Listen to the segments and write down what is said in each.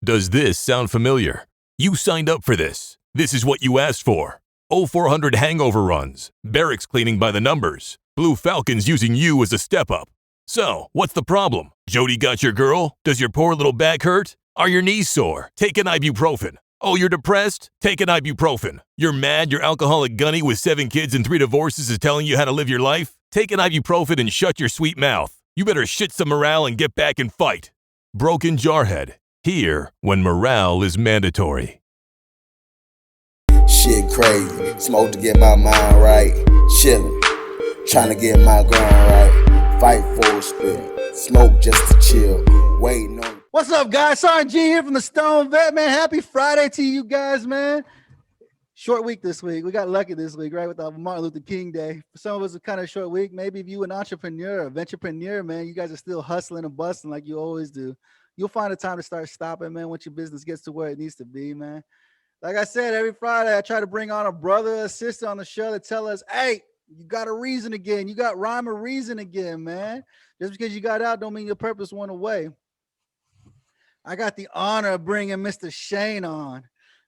Does this sound familiar? You signed up for this. This is what you asked for. 0400 hangover runs, barracks cleaning by the numbers, Blue Falcons using you as a step up. So, what's the problem? Jody got your girl? Does your poor little back hurt? Are your knees sore? Take an ibuprofen. Oh, you're depressed? Take an ibuprofen. You're mad your alcoholic gunny with 7 kids and 3 divorces is telling you how to live your life? Take an ibuprofen and shut your sweet mouth. You better shit some morale and get back and fight. Broken JarHead. Here when morale is mandatory. Shit crazy. Smoke to get my mind right. Chillin'. Trying to get my grind right. Fight for a spin. Smoke just to chill. Waiting on. What's up, guys? Sergeant G here from the Stone Vet, man. Happy Friday to you guys, man. Short week this week. We got lucky this week, right, with the Martin Luther King Day. For some of us, it's kind of a short week. Maybe if you an entrepreneur, a venturepreneur, man, you guys are still hustling and busting like you always do. You'll find a time to start stopping, man, once your business gets to where it needs to be, man. Like I said, every Friday, I try to bring on a brother or sister on the show to tell us, hey, you got a reason again. You got rhyme or reason again, man. Just because you got out don't mean your purpose went away. I got the honor of bringing Mr. Shane on.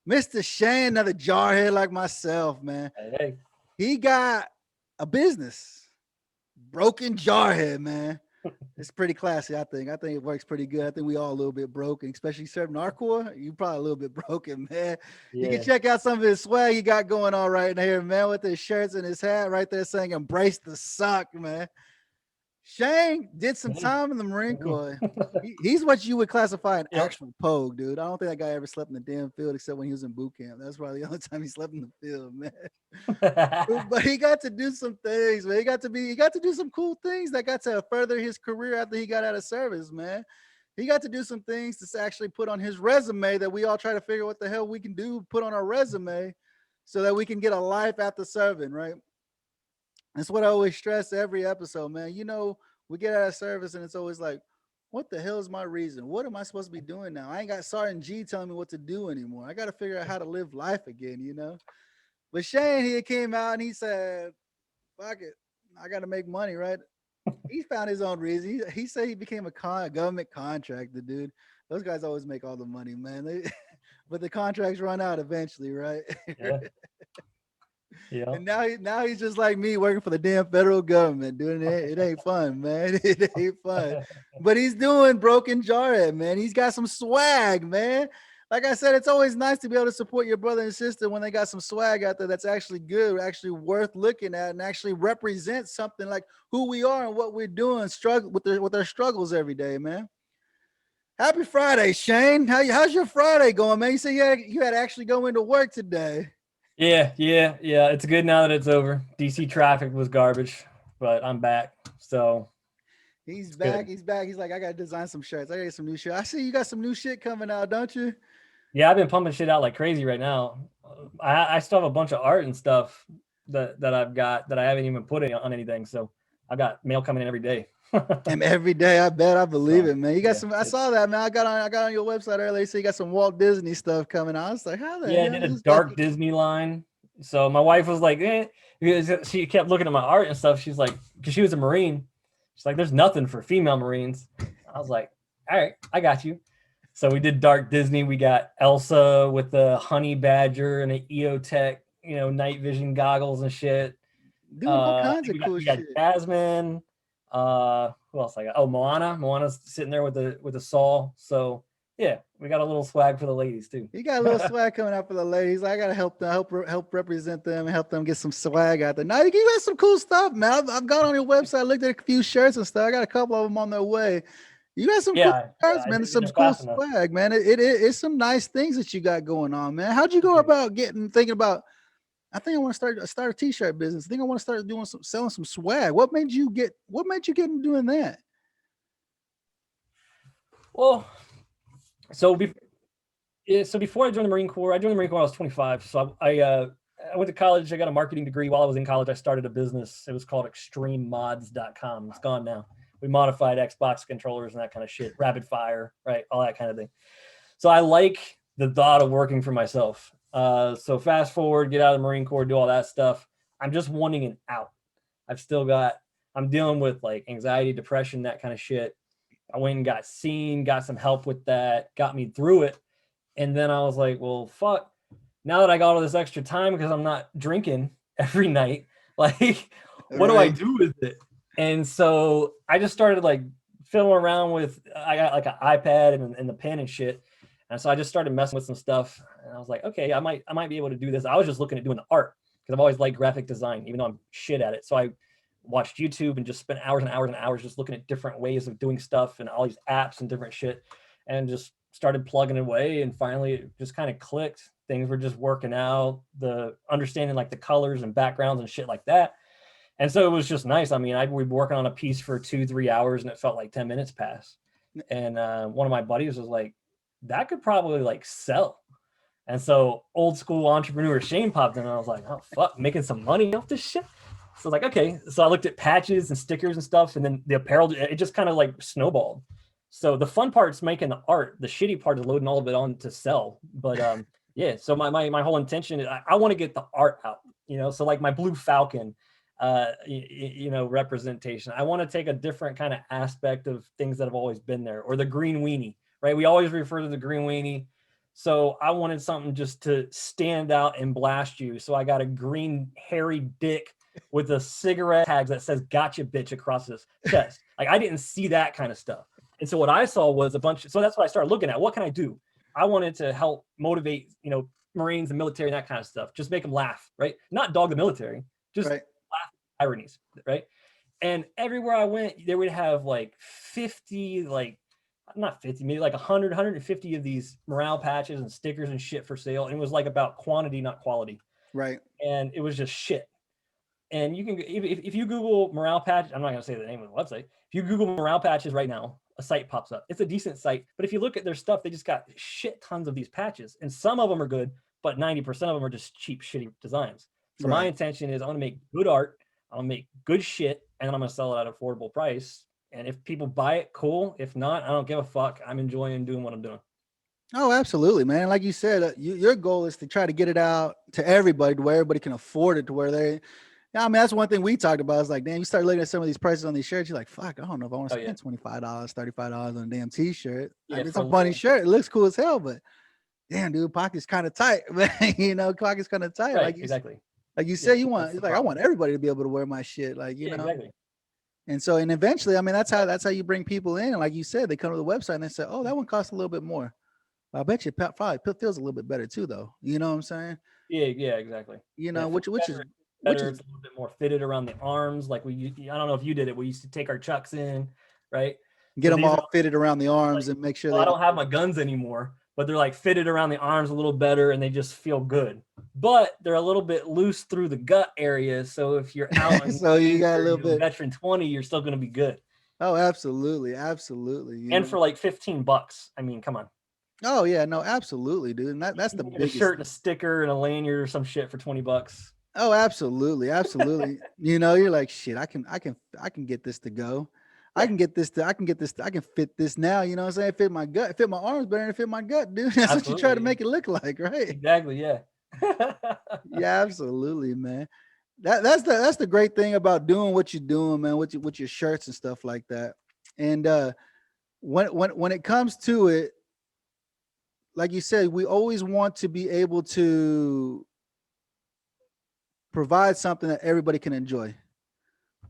Mr. Shane, another jarhead like myself, man. Hey. He got a business. Broken JarHead, man. It's pretty classy, I think. I think it works pretty good. I think we all a little bit broken, especially serving Narcor. You probably a little bit broken, man. Yeah. You can check out some of his swag he got going on right here, man, with his shirts and his hat right there saying embrace the suck, man. Shane did some time in the Marine Corps. He's what you would classify an actual pogue, dude. I don't think that guy ever slept in the damn field except when he was in boot camp. That's probably the only time he slept in the field, man. But he got to do some things, man. He got to do some cool things that got to further his career after he got out of service, man. He got to do some things to actually put on his resume that we all try to figure what the hell we can do, put on our resume so that we can get a life after serving, right? That's what I always stress every episode, man. You know, we get out of service and it's always like, what the hell is my reason? What am I supposed to be doing now? I ain't got Sergeant G telling me what to do anymore. I got to figure out how to live life again, you know? But Shane, he came out and he said, fuck it, I got to make money, right? He found his own reason. He said he became a government contractor, dude. Those guys always make all the money, man. But the contracts run out eventually, right? Yeah. Yeah. And now he's just like me working for the damn federal government, doing it. It ain't fun, man. It ain't fun. But he's doing Broken JarHead, man. He's got some swag, man. Like I said, it's always nice to be able to support your brother and sister when they got some swag out there that's actually good, actually worth looking at, and actually represents something like who we are and what we're doing, struggle with their struggles every day, man. Happy Friday, Shane. How's your Friday going, man? You said you had to actually go into work today. Yeah. It's good now that it's over. DC traffic was garbage, but I'm back. So he's back. Good. He's back. He's like, I gotta design some shirts. I gotta get some new shit. I see you got some new shit coming out, don't you? Yeah, I've been pumping shit out like crazy right now. I still have a bunch of art and stuff that I've got that I haven't even put on anything. So I've got mail coming in every day. And every day, I bet, I believe it, man. You got some. I saw that, man. I got on your website earlier. So you got some Walt Disney stuff coming out. I was like, how the hell? I did a dark Disney line. So my wife was like, because she kept looking at my art and stuff. She's like, because she was a Marine. She's like, there's nothing for female Marines. I was like, all right, I got you. So we did dark Disney. We got Elsa with the honey badger and an EOTech, night vision goggles and shit. Dude, all kinds of cool shit. We got Jasmine. Who else I got? Oh, Moana's sitting there with a saw. So yeah, we got a little swag for the ladies too. You got a little swag coming out for the ladies. I gotta help represent them and help them get some swag out there. Now you got some cool stuff, man. I've gone on your website, looked at a few shirts and stuff. I got a couple of them on their way. You got some cool shirts, man. Some cool swag, man. It's some nice things that you got going on, man. How'd you go about thinking about? I think I want to start a t-shirt business. I think I want to start selling some swag. What made you get into doing that? Well, so before I joined the Marine Corps, when I was 25. So I went to college. I got a marketing degree. While I was in college, I started a business. It was called extrememods.com. It's gone now. We modified Xbox controllers and that kind of shit, rapid fire, right? All that kind of thing. So I like the thought of working for myself. So fast forward, get out of the Marine Corps, do all that stuff. I'm just wanting an out. I'm dealing with like anxiety, depression, that kind of shit. I went and got some help with that, got me through it. And then I was like, well, fuck. Now that I got all this extra time because I'm not drinking every night, like, what do I Right. do with it? And so I just started like fiddling around with, I got like an iPad and the pen and shit. And so I just started messing with some stuff. And I was like, okay, I might be able to do this. I was just looking at doing the art because I've always liked graphic design, even though I'm shit at it. So I watched YouTube and just spent hours and hours and hours just looking at different ways of doing stuff and all these apps and different shit, and just started plugging away. And finally it just kind of clicked. Things were just working out, the understanding like the colors and backgrounds and shit like that. And so it was just nice. I mean, we'd be working on a piece for 2-3 hours and it felt like 10 minutes passed. And one of my buddies was like, that could probably like sell. And so old school entrepreneur Shane popped in, and I was like, oh fuck, making some money off this shit. So I was like, okay. So I looked at patches and stickers and stuff, and then the apparel, it just kind of like snowballed. So the fun part's making the art. The shitty part is loading all of it on to sell. But yeah, so my whole intention is I want to get the art out, you know. So like my Blue Falcon, you know, representation. I want to take a different kind of aspect of things that have always been there, or the green weenie, right? We always refer to the green weenie. So I wanted something just to stand out and blast you. So I got a green hairy dick with a cigarette tag that says "Gotcha, bitch" across his chest. Like I didn't see that kind of stuff. And so what I saw was a bunch. So that's what I started looking at. What can I do? I wanted to help motivate, you know, Marines and military and that kind of stuff. Just make them laugh, right? Not dog the military. Just Right. laugh at ironies, right? And everywhere I went, they would have like 50, like not 50, maybe like 100, 150 of these morale patches and stickers and shit for sale. And it was like about quantity, not quality. Right. And it was just shit. And you can, if you Google morale patch, I'm not going to say the name of the website. If you Google morale patches right now, a site pops up. It's a decent site, but if you look at their stuff, they just got shit tons of these patches, and some of them are good, but 90% of them are just cheap, shitty designs. So my intention is I want to make good art, I'll make good shit, and then I'm going to sell it at an affordable price. And if people buy it, cool. If not, I don't give a fuck. I'm enjoying doing what I'm doing. Oh, absolutely, man. Like you said, your goal is to try to get it out to everybody, to where everybody can afford it, to where they. Yeah, I mean, that's one thing we talked about. It's like, damn, you start looking at some of these prices on these shirts, you're like, fuck, I don't know if I want to spend $25, $35 on a damn t-shirt. Yeah, it's a funny shirt. It looks cool as hell, but damn, dude, pocket's kind of tight, man. You know, pocket's kind of tight. Right, like exactly. Like you say, you want, it's like, I want everybody to be able to wear my shit. Like, you know, exactly. And so, and eventually, I mean, that's how you bring people in. And like you said, they come to the website and they say, oh, that one costs a little bit more. I bet you probably feels a little bit better too, though. You know what I'm saying? Yeah, exactly. You know, which is better. It's a little bit more fitted around the arms. Like I don't know if you did it. We used to take our chucks in, right? Get them all fitted around the arms and make sure. Well, I don't have my guns anymore, but they're like fitted around the arms a little better, and they just feel good. But they're a little bit loose through the gut area, so if you're out, so you got a little bit veteran 20, you're still going to be good. Oh, absolutely, absolutely. And for like $15, I mean, come on. Oh yeah, no, absolutely, dude. And that's the biggest. A shirt and a sticker and a lanyard or some shit for $20. Oh, absolutely, absolutely. You know, you're like, shit, I can get this to go. I can get this to, I can fit this now. You know what I'm saying? Fit my gut, fit my arms better than fit my gut, dude. That's absolutely what you try to make it look like, right? Exactly, yeah. Yeah, absolutely, man. That's the great thing about doing what you're doing, man, with your shirts and stuff like that. And when it comes to it, like you said, we always want to be able to provide something that everybody can enjoy.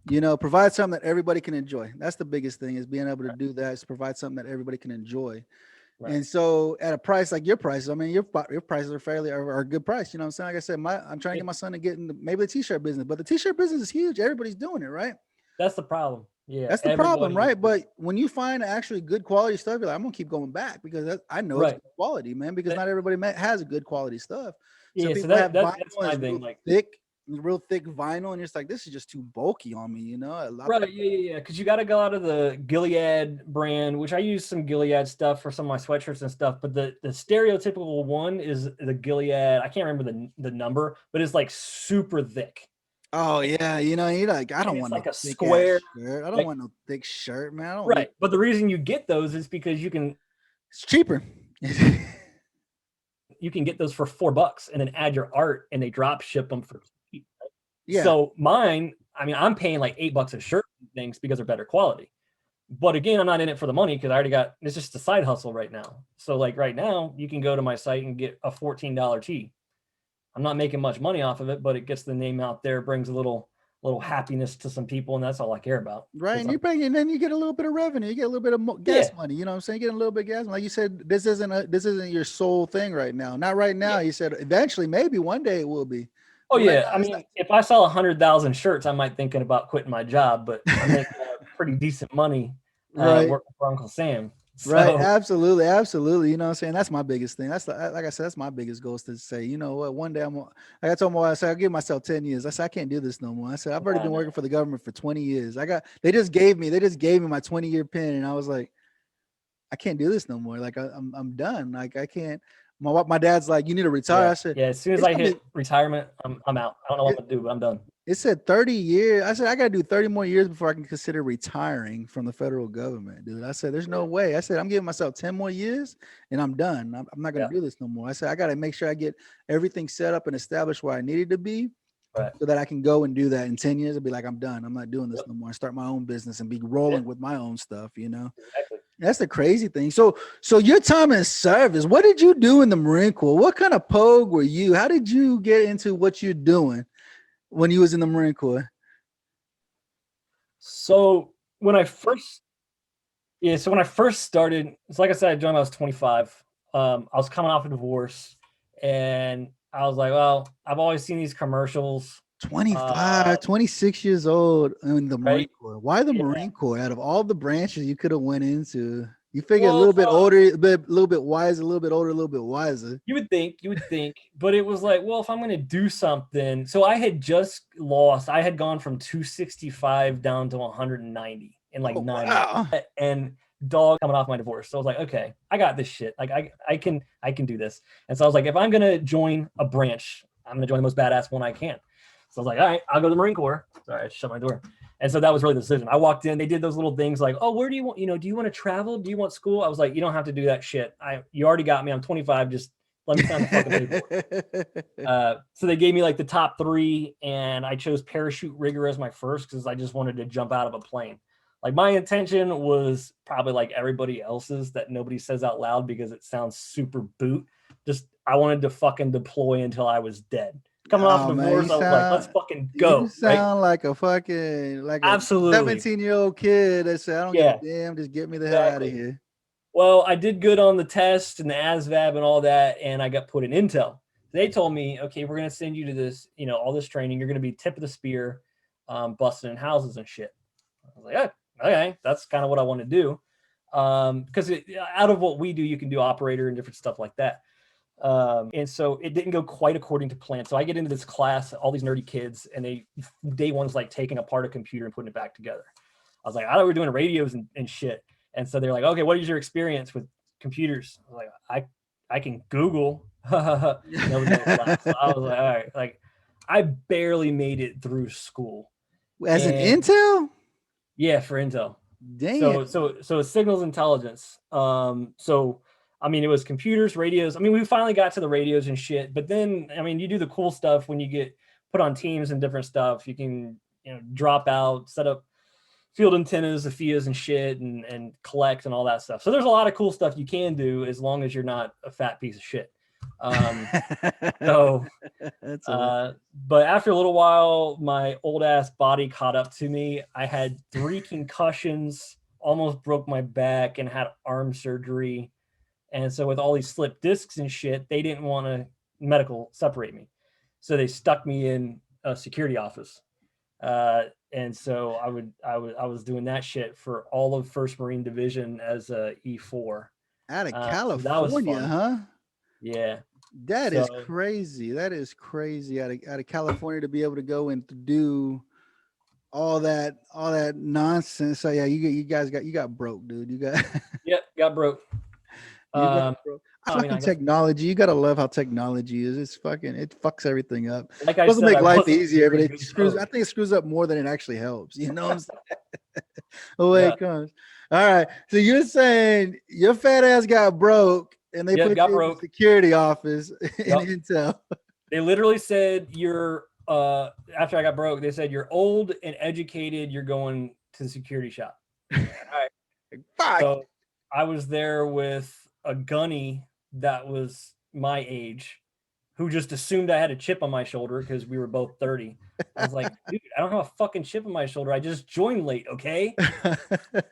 You know, provide something that everybody can enjoy. That's the biggest thing, is being able to do that, is provide something that everybody can enjoy. Right. And so at a price like your prices, I mean, your prices are a good price. You know what I'm saying? Like I said, I'm trying to get my son to get into maybe the t-shirt business, but the t-shirt business is huge. Everybody's doing it, right? That's the problem. Yeah. That's the problem, right? But when you find actually good quality stuff, you're like, I'm going to keep going back, because I know it's good quality, man, because not everybody has a good quality stuff. So yeah, so that's my thing. Like real thick vinyl, and it's like, this is just too bulky on me, you know? Right, yeah. Because you got to go out of the Gilead brand, which I use some Gilead stuff for some of my sweatshirts and stuff. But the stereotypical one is the Gilead. I can't remember the number, but it's like super thick. Oh yeah, you know, you're like, I don't want like a square shirt. I don't want no thick shirt, man. I don't right, but the reason you get those is because it's cheaper. You can get those for $4 and then add your art, and they drop ship them for cheap. Right? Yeah. So mine, I mean, I'm paying like $8 a shirt and things because they're better quality. But again, I'm not in it for the money because I already got, it's just a side hustle right now. So like right now, you can go to my site and get a $14 tee. I'm not making much money off of it, but it gets the name out there, brings a little happiness to some people, and that's all I care about. Right, and then you get a little bit of revenue, you get a little bit of gas money. You know what I'm saying? You get a little bit of gas money. Like you said, this isn't your sole thing right now. Not right now. You said eventually, maybe one day it will be. Oh yeah, right now, I mean, if I sell 100,000 shirts, I might thinking about quitting my job, but I'm making pretty decent money working for Uncle Sam. So. Right, absolutely. You know what I'm saying? That's my biggest thing. That's like I said, that's my biggest goal is to say, you know what, one day like I told my wife, I said, I'll give myself 10 years. I said, I can't do this no more. I said, I've already been working for the government for 20 years. They just gave me my 20-year pin, and I was like, I can't do this no more. Like I'm done. Like I can't. My dad's like, you need to retire. Yeah. I said, as soon as I hit retirement, I'm out. I don't know what to do, but I'm done. It said 30 years. I said, I got to do 30 more years before I can consider retiring from the federal government, dude. I said, there's no way. I said, I'm giving myself 10 more years and I'm done. I'm not going to do this no more. I said, I got to make sure I get everything set up and established where I needed to be so that I can go and do that in 10 years and be like, I'm done. I'm not doing this no more. And start my own business and be rolling with my own stuff, you know? Exactly. That's the crazy thing. So your time in service, what did you do in the Marine Corps? What kind of pogue were you? How did you get into what you're doing when you was in the Marine Corps? So when I first started, it's like I said, I joined when I was 25. I was coming off a divorce, and I was like, well, I've always seen these commercials. 25, 26 years old in the Marine Corps. Why the Marine Corps? Out of all the branches you could have went into, you figure a little bit older, a little bit wiser, a little bit older, a little bit wiser. You would think, but it was like, well, if I'm going to do something, so I had just lost. I had gone from 265 down to 190 in like 9 months, and dog coming off my divorce. So I was like, okay, I got this shit. Like I can do this. And so I was like, if I'm going to join a branch, I'm going to join the most badass one I can. So I was like, all right, I'll go to the Marine Corps. Sorry, I shut my door. And so that was really the decision. I walked in, they did those little things like, oh, where do you want, do you want to travel? Do you want school? I was like, you don't have to do that shit. You already got me. I'm 25. Just let me sign the fucking paperwork. So they gave me like the top 3, and I chose parachute rigger as my first because I just wanted to jump out of a plane. Like my intention was probably like everybody else's that nobody says out loud because it sounds super boot. Just I wanted to fucking deploy until I was dead. Coming off divorce, I was like, let's fucking go. You sound like a fucking absolutely 17-year-old kid that said, I don't give a damn, just get me the hell out of here. Well, I did good on the test and the ASVAB and all that, and I got put in Intel. They told me, okay, we're gonna send you to this, all this training. You're gonna be tip of the spear, busting in houses and shit. I was like, okay, that's kind of what I want to do. Because out of what we do, you can do operator and different stuff like that. And so it didn't go quite according to plan. So I get into this class, all these nerdy kids, and day one's like taking apart a computer and putting it back together. I was like, I thought we were doing radios and shit. And so they're like, okay, what is your experience with computers? I was like, I can Google. So I was like, all right, like I barely made it through school. As an Intel? Yeah, for Intel. Damn. So signals intelligence. So I mean, it was computers, radios. I mean, we finally got to the radios and shit. But then, I mean, you do the cool stuff when you get put on teams and different stuff. You can, drop out, set up field antennas, AFIAs and shit, and collect and all that stuff. So there's a lot of cool stuff you can do as long as you're not a fat piece of shit. But after a little while, my old ass body caught up to me. I had 3 concussions, almost broke my back, and had arm surgery. And so with all these slipped discs and shit, they didn't want to medical separate me. So they stuck me in a security office. And so I was doing that shit for all of 1st Marine Division as a E4. Out of California, huh? Yeah. That is crazy. That is crazy. Out of California to be able to go and to do all that nonsense. So yeah, you guys got broke, dude. You got got broke. Technology, you gotta love how technology is. It fucks everything up. Like it doesn't make life easier, but it screws. I think it screws up more than it actually helps. You know what I'm saying? Away it comes. All right. So you're saying your fat ass got broke, and they put you in the security office in Intel. They literally said you're. After I got broke, they said you're old and educated. You're going to the security shop. Fuck. So I was there with a gunny that was my age, who just assumed I had a chip on my shoulder because we were both 30. I was like, dude, I don't have a fucking chip on my shoulder. I just joined late, okay?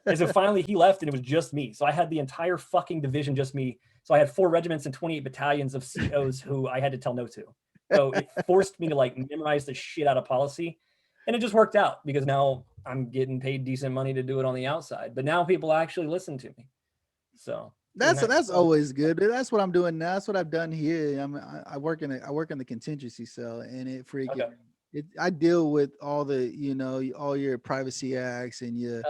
And so finally he left and it was just me. So I had the entire fucking division, just me. So I had 4 regiments and 28 battalions of COs who I had to tell no to. So it forced me to like memorize the shit out of policy. And it just worked out because now I'm getting paid decent money to do it on the outside. But now people actually listen to me. So that's always good. That's what I'm doing now. That's what I've done here. I work in the contingency cell, and it freaking I deal with all the all your privacy acts and your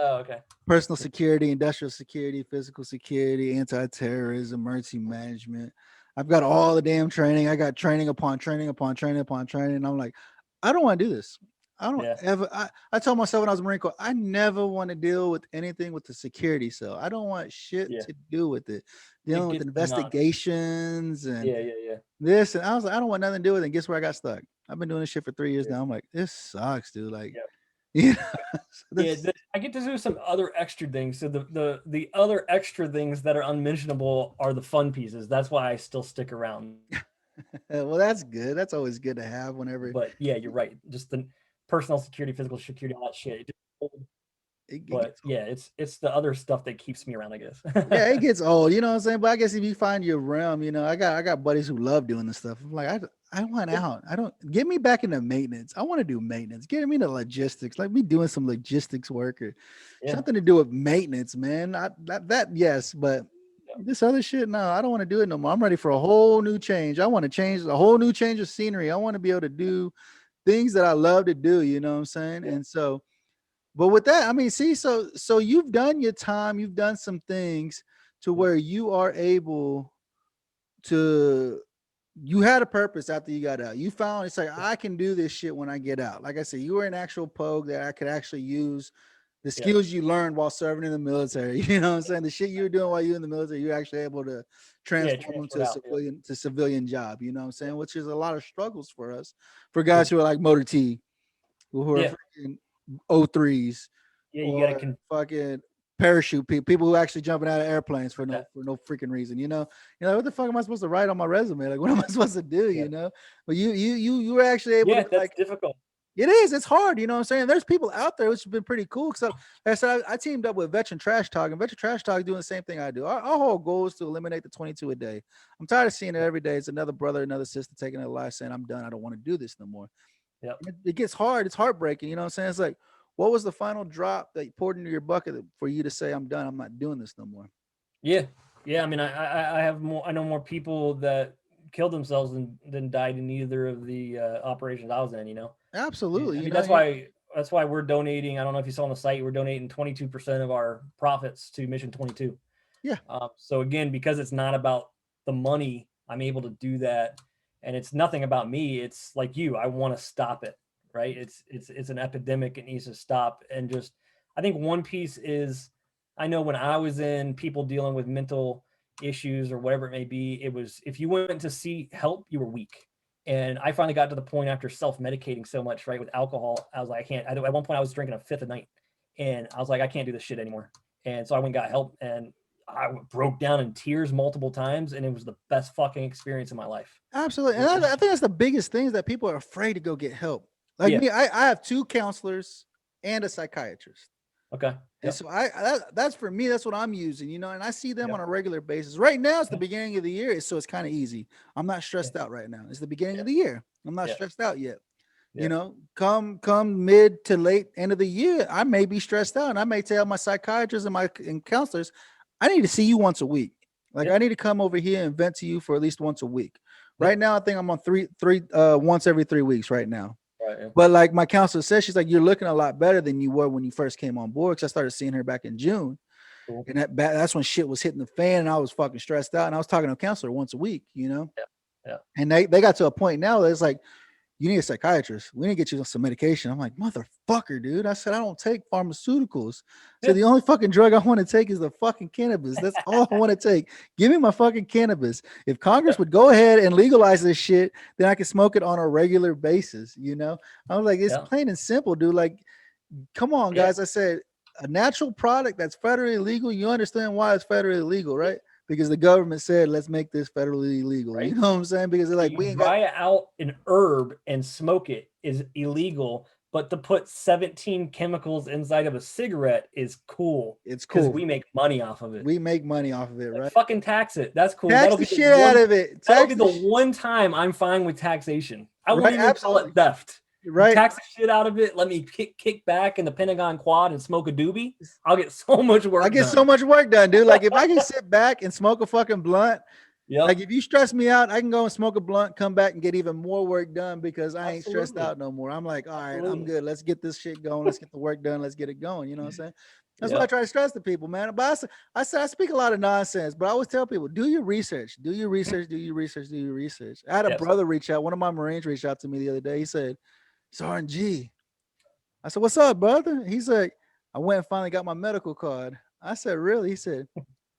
personal security, industrial security, physical security, anti-terrorism, emergency management. I've got all the damn training. I got training upon training upon training upon training. And I'm like, I don't want to do this. I don't ever. I told myself when I was Marine Corps, I never want to deal with anything with the security cell. I don't want shit to do with it. Dealing with investigations and this. And I was like, I don't want nothing to do with it. And guess where I got stuck? I've been doing this shit for 3 years now. I'm like, this sucks, dude. Like, I get to do some other extra things. So the other extra things that are unmentionable are the fun pieces. That's why I still stick around. Well, that's good. That's always good to have whenever. But yeah, you're right. Just the personal security, physical security, all that shit. It's the other stuff that keeps me around, I guess. Yeah, it gets old, you know what I'm saying? But I guess if you find your realm, I got buddies who love doing this stuff. I'm like, I want out. I don't get me back into maintenance. I want to do maintenance. Get me into logistics, like me doing some logistics work or something to do with maintenance, man. That yes, but this other shit, no, I don't want to do it no more. I'm ready for a whole new change. I want to change a whole new change of scenery. I want to be able to do things that I love to do, you know what I'm saying? And so, but with that, I mean, see, so you've done your time, you've done some things to where you are able to, you had a purpose after you got out. You found it's like, I can do this shit when I get out. Like I said, you were an actual pogue that I could actually use the skills you learned while serving in the military. You know what I'm saying? The shit you were doing while you were in the military, you're actually able to transform them to a civilian job, you know what I'm saying? Which is a lot of struggles for us, for guys who are like Motor T, who are freaking O3s, you gotta fucking parachute people who actually jumping out of airplanes for no freaking reason. You know, what the fuck am I supposed to write on my resume? Like, what am I supposed to do? You know, but you were actually able to. That's difficult. It is. It's hard. You know what I'm saying? There's people out there which have been pretty cool. So like I said, I teamed up with Veteran Trash Talk, and Veteran Trash Talk doing the same thing I do. Our whole goal is to eliminate the 22 a day. I'm tired of seeing it every day. It's another brother, another sister taking their life, saying, I'm done. I don't want to do this no more. Yeah. It gets hard. It's heartbreaking. You know what I'm saying? It's like, what was the final drop that you poured into your bucket for you to say, I'm done, I'm not doing this no more? Yeah. I mean, I know more people that killed themselves than died in either of the operations I was in, you know? Absolutely. I mean, that's why we're donating. I don't know if you saw on the site, we're donating 22% of our profits to Mission 22. Yeah. So again, because it's not about the money, I'm able to do that. And it's nothing about me. It's like you, I want to stop it. Right. It's an epidemic. It needs to stop. And just, I think one piece is, I know when I was in, people dealing with mental issues or whatever it may be, it was, if you went to see help, you were weak. And I finally got to the point after self-medicating so much, right, with alcohol, I was like, at one point I was drinking a fifth a night, and I was like, I can't do this shit anymore. And so I went and got help, and I broke down in tears multiple times, and it was the best fucking experience in my life. Absolutely. And I think that's the biggest thing, is that people are afraid to go get help. Like me, I have 2 counselors and a psychiatrist. Okay. And so that's for me, that's what I'm using, you know, and I see them on a regular basis. Right now, it's the beginning of the year, so it's kind of easy. I'm not stressed out right now. It's the beginning of the year. I'm not stressed out yet. You know, come mid to late end of the year, I may be stressed out, and I may tell my psychiatrists and counselors, I need to see you once a week. Like, I need to come over here and vent to you for at least once a week. Right now, I think I'm on once every 3 weeks right now. Right. But like my counselor says, she's like, you're looking a lot better than you were when you first came on board. Because I started seeing her back in June. Cool. And that's when shit was hitting the fan, and I was fucking stressed out. And I was talking to a counselor once a week, you know? Yeah. And they got to a point now that it's like, you need a psychiatrist. We need to get you some medication. I'm like, motherfucker, dude. I said, I don't take pharmaceuticals. So the only fucking drug I want to take is the fucking cannabis. That's all I want to take. Give me my fucking cannabis. If Congress would go ahead and legalize this shit, then I can smoke it on a regular basis. You know, I was like, it's plain and simple, dude. Like, come on, guys. I said, a natural product that's federally legal. You understand why it's federally legal, right? Because the government said, let's make this federally illegal. Right. You know what I'm saying? Because they're like, we You ain't got. dry out an herb and smoke it is illegal, but to put 17 chemicals inside of a cigarette is cool. It's because cool. we make money off of it. We make money off of it, Like, right? fucking tax it. That's cool. Tax That'll the be shit out of it. That'll Tax be the one time I'm fine with taxation. I won't Right, even call absolutely. it theft. Right. Tax the shit out of it. Let me kick back in the Pentagon quad and smoke a doobie. I'll get so much work I get done. so much work done, dude. Like if I can sit back and smoke a fucking blunt, Yep. like if you stress me out, I can go and smoke a blunt, come back and get even more work done because I ain't stressed Absolutely. out no more. I'm like, all right, I'm Absolutely. good. Let's get this shit going. Let's get the work done. Let's get it going. You know what I'm saying? That's what I Yep. try to stress to people, man. But I speak a lot of nonsense, but I always tell people, do your research, do your research, do your research, do your research. I had a Yes. brother reach out. One of my Marines reached out to me the other day. He said, Sergeant G. I said, what's up, brother? He said, I went and finally got my medical card. I said, really? He said,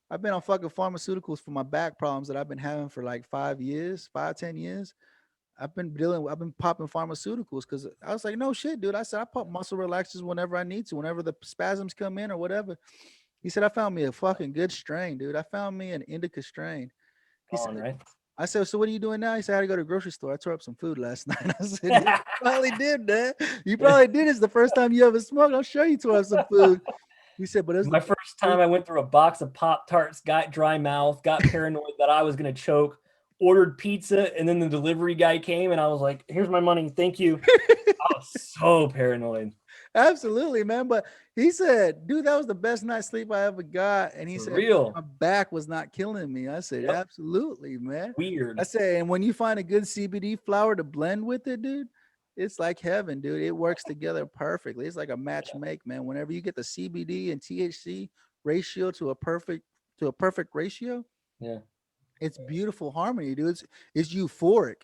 I've been on fucking pharmaceuticals for my back problems that I've been having for like 10 years. I've been popping pharmaceuticals because I was like, no shit, dude. I said, I pop muscle relaxers whenever I need to, whenever the spasms come in or whatever. He said, I found me a fucking good strain, dude. I found me an indica strain. He said, Right. I said, so what are you doing now? He said, I had to go to the grocery store. I tore up some food last night. I said, you probably did that. You probably did. It's the first time you ever smoked. I'm sure you tore up some food. He said, but it's My first time I went through a box of Pop-Tarts, got dry mouth, got paranoid that I was going to choke, ordered pizza, and then the delivery guy came and I was like, here's my money. Thank you. I was so paranoid. Absolutely, man. But he said, dude, that was the best night's sleep I ever got. And he For said, real. my back was not killing me. I said, Yep. absolutely, man. Weird. I said, and when you find a good CBD flower to blend with it, dude, it's like heaven, dude. It works together perfectly. It's like a match make, man. Whenever you get the CBD and THC ratio to a perfect ratio, Yeah. it's beautiful harmony, dude. It's euphoric.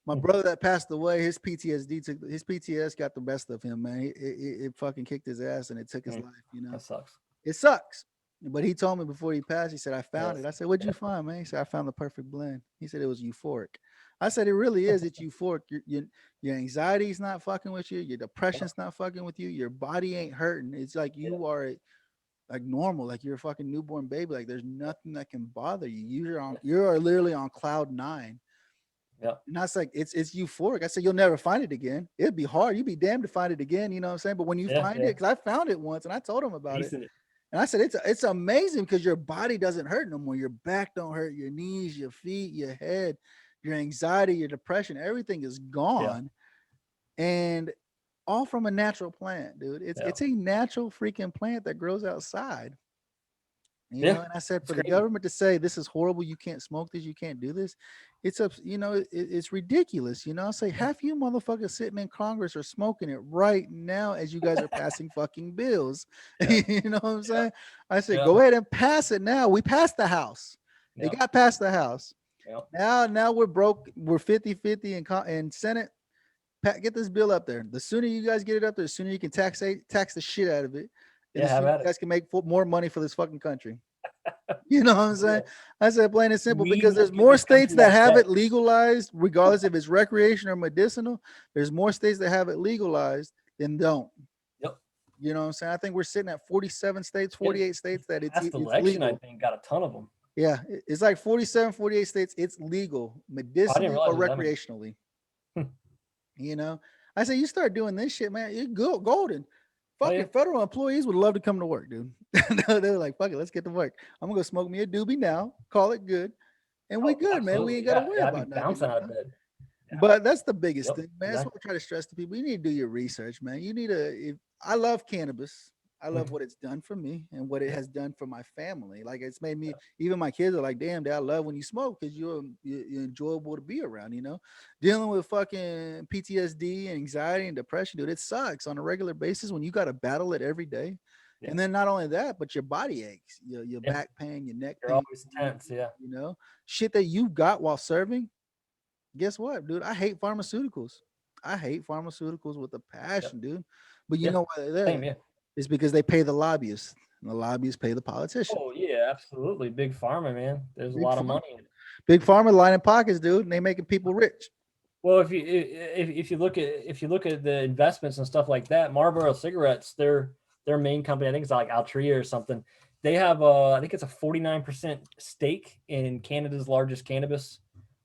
My brother that passed away, his PTS got the best of him, man. It fucking kicked his ass and it took his life, you know. That sucks. It sucks. But he told me before he passed, he said, I found Yes. it. I said, what'd you find, man? He said, I found the perfect blend. He said it was euphoric. I said, it really is. It's euphoric. Your anxiety's not fucking with you. Your depression's not fucking with you. Your body ain't hurting. It's like you are like normal, like you're a fucking newborn baby. Like there's nothing that can bother you. You're literally on cloud 9. Yeah. And that's like it's euphoric. I said, you'll never find it again. It'd be hard. You'd be damned to find it again. You know what I'm saying? But when you find it, because I found it once and I told him about it. And I said, it's amazing because your body doesn't hurt no more. Your back don't hurt, your knees, your feet, your head, your anxiety, your depression, everything is gone. Yeah. And all from a natural plant, dude. It's a natural freaking plant that grows outside. You know, and I said, for the government to say this is horrible, you can't smoke this, you can't do this, it's ridiculous. You know, I say half you motherfuckers sitting in Congress are smoking it right now as you guys are passing fucking bills. You know what I'm saying? I said, go ahead and pass it now. We passed the House. It got past the House. Now we're broke. We're 50-50 in Senate. Get this bill up there. The sooner you guys get it up there, the sooner you can tax the shit out of it. And you guys can make more money for this fucking country. You know what I'm saying? I said plain and simple, because there's more states that have it legalized, regardless if it's recreation or medicinal. There's more states that have it legalized than don't. Yep. You know what I'm saying? I think we're sitting at 47 states, 48 states that it's election, legal. I think, got a ton of them. Yeah, it's like 47, 48 states. It's legal, medicinally or recreationally. You know, I say you start doing this shit, man. You're golden. Fucking federal employees would love to come to work, dude. They're like, fuck it, let's get to work. I'm gonna go smoke me a doobie now, call it good, and we good, man. We ain't gotta worry about nothing. Out of bed. But that's the biggest thing, man. That's what I try to stress to people. You need to do your research, man. You need I love cannabis. I love what it's done for me and what it has done for my family. Like it's made me, even my kids are like, damn, Dad, I love when you smoke because you're enjoyable to be around, you know? Dealing with fucking PTSD and anxiety and depression, dude, it sucks on a regular basis when you got to battle it every day. Yeah. And then not only that, but your body aches, your back pain, your neck pain. You're always tense, You know? Shit that you got while serving. Guess what, dude? I hate pharmaceuticals. I hate pharmaceuticals with a passion, dude. But you know why they're there? Same, It's because they pay the lobbyists, and the lobbyists pay the politicians. Oh yeah, absolutely. Big pharma, man. There's a lot of money in it. Big pharma lining pockets, dude, and they making people rich. Well, if you look at the investments and stuff like that, Marlboro cigarettes, they're their main company, I think it's like Altria or something. They have I think it's a 49% stake in Canada's largest cannabis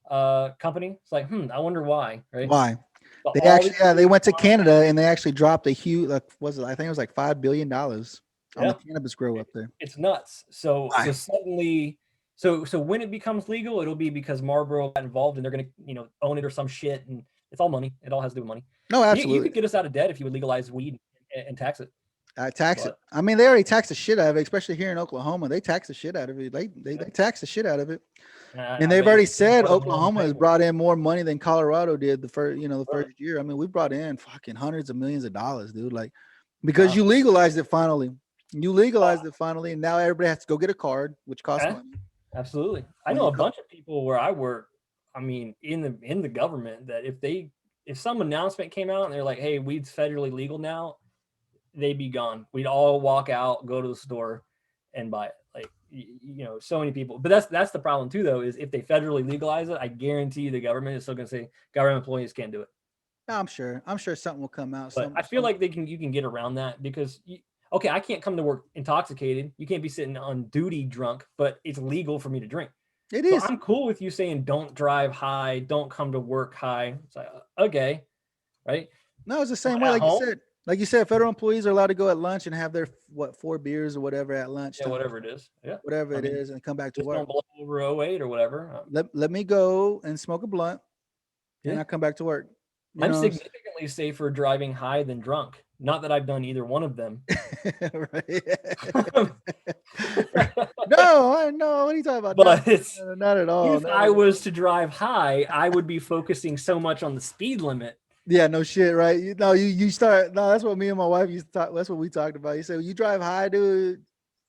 company. It's like, I wonder why, right? Why? But They all actually, these- yeah, they went to Canada and they actually dropped a huge, like, was it? I think it was like $5 billion on Yeah. the cannabis grow up there. It's nuts. So Why? suddenly, so when it becomes legal, it'll be because Marlboro got involved and they're gonna own it or some shit, and it's all money. It all has to do with money. No, You absolutely. could get us out of debt if you would legalize weed and tax it. Tax it. But- I mean, they already tax the shit out of it, especially here in Oklahoma. They tax the shit out of it. They tax the shit out of it. And they've already said Oklahoma has brought in more money than Colorado did the first year. I mean, we brought in fucking hundreds of millions of dollars, dude. Like, because you legalized it finally. You legalized it finally, and now everybody has to go get a card, which costs money. Absolutely. I know a bunch of people where I work, I mean, in the government, that if some announcement came out and they're like, hey, weed's federally legal now, they'd be gone. We'd all walk out, go to the store and buy it. Like, so many people. But that's the problem too, though, is if they federally legalize it, I guarantee you the government is still going to say government employees can't do it. No, I'm sure something will come out. But I feel like you can get around that because okay, I can't come to work intoxicated. You can't be sitting on duty drunk, but it's legal for me to drink. It is. So I'm cool with you saying don't drive high, don't come to work high. It's like, okay, right? No, it's the same way. Like you said, federal employees are allowed to go at lunch and have their 4 beers or whatever at lunch. Yeah, whatever it is. Yeah, whatever it is, and come back to work. Don't blow over 08 or whatever. Let me go and smoke a blunt, and I come back to work. I'm significantly safer driving high than drunk. Not that I've done either one of them. No, what are you talking about? But not at all. If I was to drive high, I would be focusing so much on the speed limit. Yeah, no shit, right? You start. No, that's what me and my wife used to talk. That's what we talked about. You said, you drive high, dude.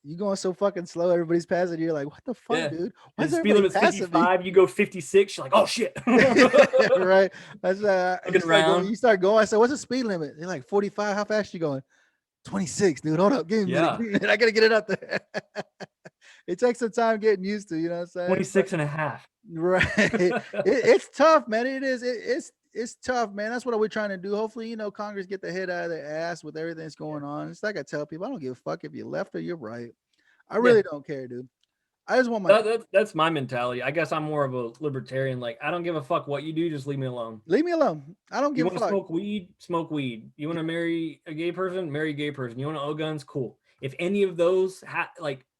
You going so fucking slow, everybody's passing. You're like, what the fuck, dude? Why is speed limit's 55, you go 56, you're like, oh shit. Right. That's you start going. I said, what's the speed limit? They're like 45. How fast you going? 26, dude. Hold up. Give me a minute. I gotta get it up there. It takes some time getting used to, you know what I'm saying? 26 and a half. Right. It's tough, man. It is. It's tough, man. That's what we're trying to do. Hopefully, Congress get the head out of their ass with everything that's going on. It's like I tell people, I don't give a fuck if you're left or you're right. I really don't care, dude. I just want that's my mentality. I guess I'm more of a libertarian. Like, I don't give a fuck what you do. Just leave me alone. Leave me alone. I don't give a fuck. You want to smoke weed? Smoke weed. You want to marry a gay person? Marry a gay person. You want to own guns? Cool. If any of those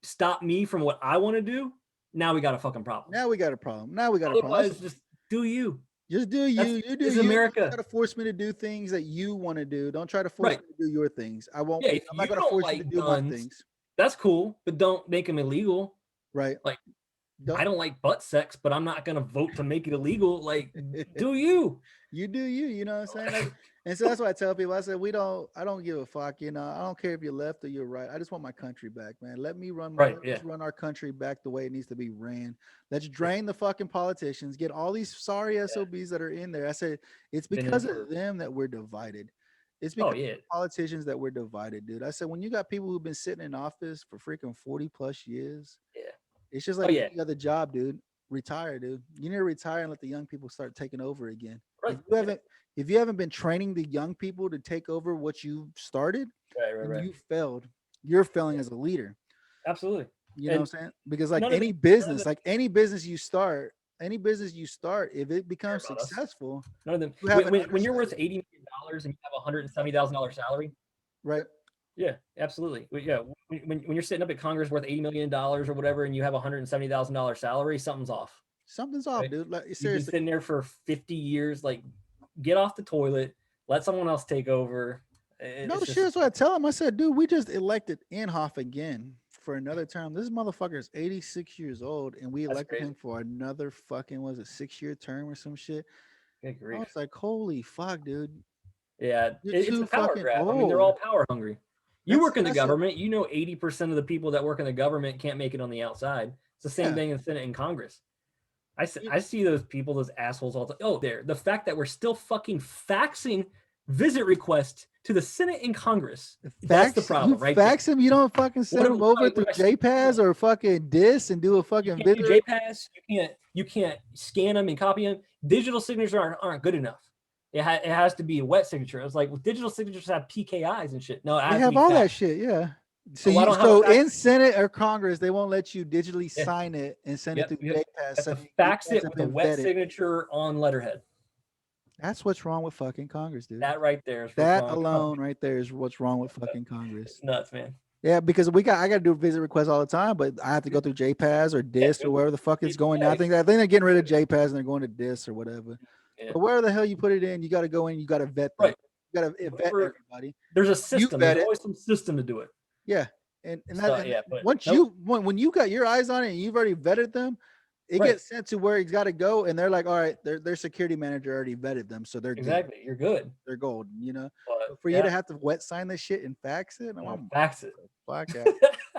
stop me from what I want to do, now we got a fucking problem. Now we got a problem. Otherwise, just do you. Just do you. You do you. America. Don't try to force me to do things that you want to do. Don't try to force me to do your things. I won't. Yeah, I'm not going to force you to do my things. That's cool, but don't make them illegal. Right. Like, I don't like butt sex, but I'm not going to vote to make it illegal. Like, do you? You do you. You know what I'm saying? And so that's why I tell people. I said, I don't give a fuck. I don't care if you're left or you're right. I just want my country back, man. Let me run let's run our country back the way it needs to be ran. Let's drain the fucking politicians. Get all these sorry SOBs that are in there. I said, it's because of them that we're divided. It's because of politicians that we're divided, dude. I said, when you got people who've been sitting in office for freaking 40 plus years, it's just like you got the job, dude. Retire, dude. You need to retire and let the young people start taking over again. Right. If you haven't been training the young people to take over what you started, you failed. You're failing as a leader. Absolutely. You know what I'm saying? Because any business you start, if it becomes successful, none of them. When you're worth $80 million and you have a $170,000 salary, right? Yeah, absolutely. Yeah, when you're sitting up at Congress worth $80 million or whatever, and you have a $170,000 salary, something's off. Something's off, dude. Like, seriously, you've been sitting there for 50 years. Like, get off the toilet. Let someone else take over. Shit. That's what I tell him. I said, dude, we just elected Inhofe again for another term. This motherfucker is 86 years old, and we elected him for another fucking 6-year term or some shit. I was like, holy fuck, dude. Yeah, it's a power grab. I mean, they're all power hungry. You work in the government. 80% of the people that work in the government can't make it on the outside. It's the same thing in Senate and Congress. I see those people, those assholes all the time. Oh, the fact that we're still fucking faxing visit requests to the Senate and Congress. That's the problem, right? Fax them. You don't fucking send them over through JPAS or fucking DIS and do a fucking visit. JPAS. You can't scan them and copy them. Digital signatures aren't good enough. it has to be a wet signature. I was like, well, digital signatures have PKIs and shit. No, it has They to have be all that faxed. shit. Yeah. So Oh, I you don't have a so fax. in Senate or Congress, they won't let you digitally Yeah. sign it and send Yep, it through you JPass. have So to fax you it have with a been wet vetted. signature on letterhead. That's what's wrong with fucking Congress, dude. That right there is what's That wrong. alone right there is what's wrong with fucking Congress. It's nuts, man. Yeah, because I got to do visit requests all the time, but I have to go through JPass or DIS or wherever the fuck it's going now. I think they're getting rid of JPass and they're going to DIS or whatever. Yeah. But where the hell you put it in, you got to go in, you got to vet them. Right. You got to vet everybody. There's a system. vet There's it. always some system to do it. Yeah, and So, that yeah, but once when you got your eyes on it and you've already vetted them, it Right. gets sent to where it's got to go, and they're like, all right, their security manager already vetted them, so they're exactly. You're good. good. They're golden, you know. But, But for you to have to wet sign this shit and fax it, I'm fax it. fuck yeah.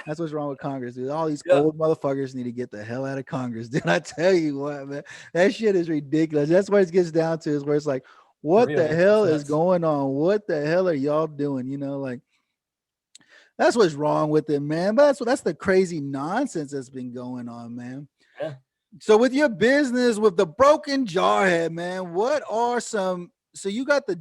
That's what's wrong with Congress, dude. All these Yeah. old motherfuckers need to get the hell out of Congress, dude. I tell you what, man, that shit is ridiculous. That's what it gets down to, is where it's like, what real, the man. hell It's is nuts. going on? What the hell are y'all doing? You know, like, that's what's wrong with it, man. But that's the crazy nonsense that's been going on, man. Yeah. So with your business, with the Broken JarHead, man, what are some? So you got the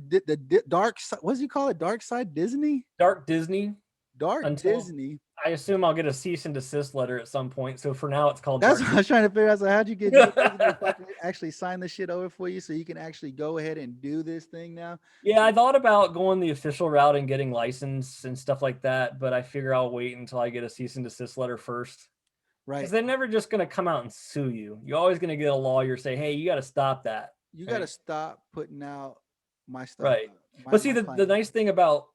dark side. What do you call it? Dark side Disney. Dark Disney. Dark Until- Disney. I assume I'll get a cease and desist letter at some point. So for now, it's called. That's Dark what I was trying to figure out. So how'd you get if I can actually sign this shit over for you, so you can actually go ahead and do this thing now? Yeah, I thought about going the official route and getting license and stuff like that, but I figure I'll wait until I get a cease and desist letter first. Right. Because they're never just going to come out and sue you. You're always going to get a lawyer say, hey, you got to stop that. You got to stop putting out my stuff. Right. But see, the nice thing about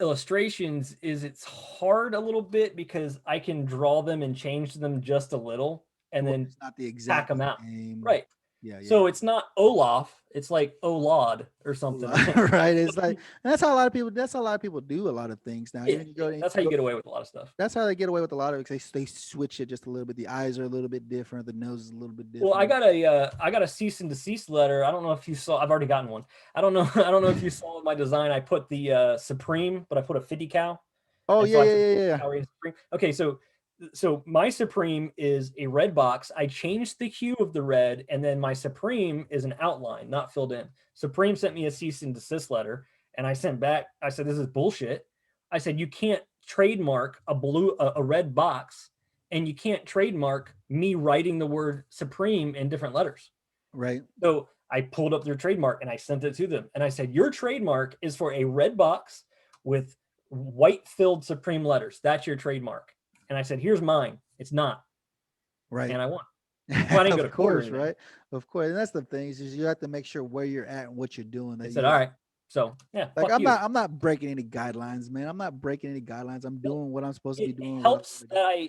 illustrations is it's hard a little bit because I can draw them and change them just a little and then it's not the exact pack them out. name. Right. Yeah. So it's not Olaf, it's like Olad or something. Right. It's like that's how a lot of people do a lot of things now. Yeah, that's how you get away with a lot of stuff. That's how they get away with a lot of it, because they switch it just a little bit. The eyes are a little bit different, the nose is a little bit different. Well, I got a cease and desist letter. I don't know if you saw. I've already gotten one. I don't know if you saw my design. I put the Supreme, but I put a 50 cal. Oh, yeah. Okay, so my Supreme is a red box. I changed the hue of the red, and then my Supreme is an outline, not filled in. Supreme sent me a cease and desist letter, and I sent back. I said, this is bullshit. I said, you can't trademark a red box, and you can't trademark me writing the word Supreme in different letters. Right. So I pulled up their trademark and I sent it to them. And I said, your trademark is for a red box with white filled Supreme letters. That's your trademark. And I said, here's mine. It's not. Right. And I won. Well, I didn't go to court, right? Of course. And that's the thing, is you have to make sure where you're at and what you're doing. They said, all right. So yeah, like I'm not breaking any guidelines, man. I'm not breaking any guidelines. I'm doing what I'm supposed to be doing. It helps that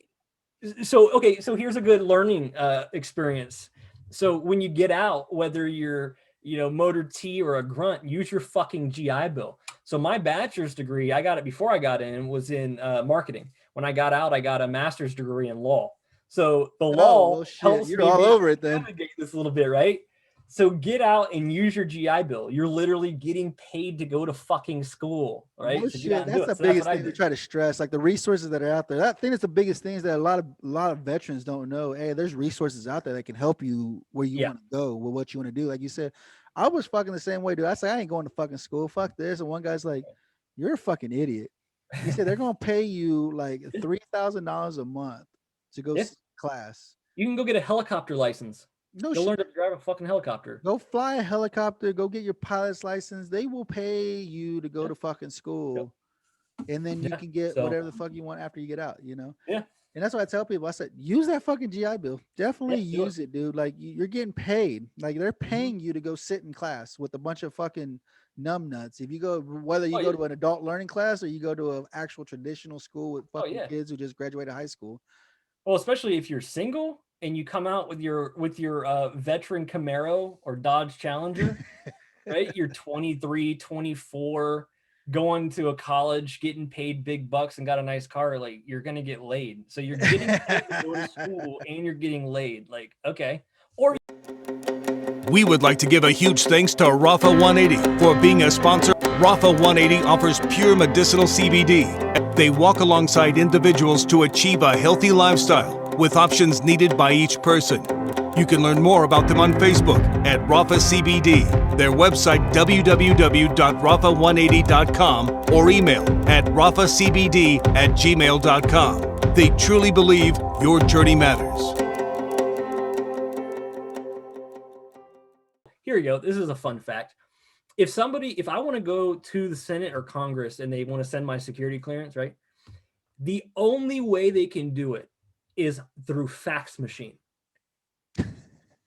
so here's a good learning experience. So when you get out, whether you're motor T or a grunt, use your fucking GI Bill. So my bachelor's degree, I got it before I got in, was in marketing. When I got out, I got a master's degree in law. So the law helps You're me all over it then. navigate this a little bit, right? So get out and use your GI Bill. You're literally getting paid to go to fucking school, right? No So shit. That's the biggest thing to try to stress. Like the resources that are out there. That thing is the biggest things that a lot of veterans don't know. Hey, there's resources out there that can help you where you want to go with what you want to do. Like you said, I was fucking the same way, dude. I said, I ain't going to fucking school. Fuck this. And one guy's like, you're a fucking idiot. He said they're gonna pay you like $3,000 a month to go class. You can go get a helicopter license. No shit. Learn to drive a fucking helicopter. Go fly a helicopter. Go get your pilot's license. They will pay you to go to fucking school, and then you can get whatever the fuck you want after you get out. Yeah. And that's what I tell people. I said, use that fucking GI Bill. Definitely use it, dude. Like you're getting paid. Like they're paying you to go sit in class with a bunch of fucking numbnuts. If you go, whether you go to an adult learning class or you go to an actual traditional school with fucking kids who just graduated high school. Well, especially if you're single and you come out with your veteran Camaro or Dodge Challenger, right? You're 23, 24, going to a college, getting paid big bucks and got a nice car. Like you're going to get laid. So you're getting paid to go to school and you're getting laid. Like, okay. Or we would like to give a huge thanks to Rafa 180 for being a sponsor. Rafa 180 offers pure medicinal CBD. They walk alongside individuals to achieve a healthy lifestyle with options needed by each person. You can learn more about them on Facebook at Rafa CBD, their website www.rafa180.com, or email at rafacbd@gmail.com. They truly believe your journey matters. Here you go. This is a fun fact. If I want to go to the Senate or Congress and they want to send my security clearance, right? The only way they can do it is through fax machine.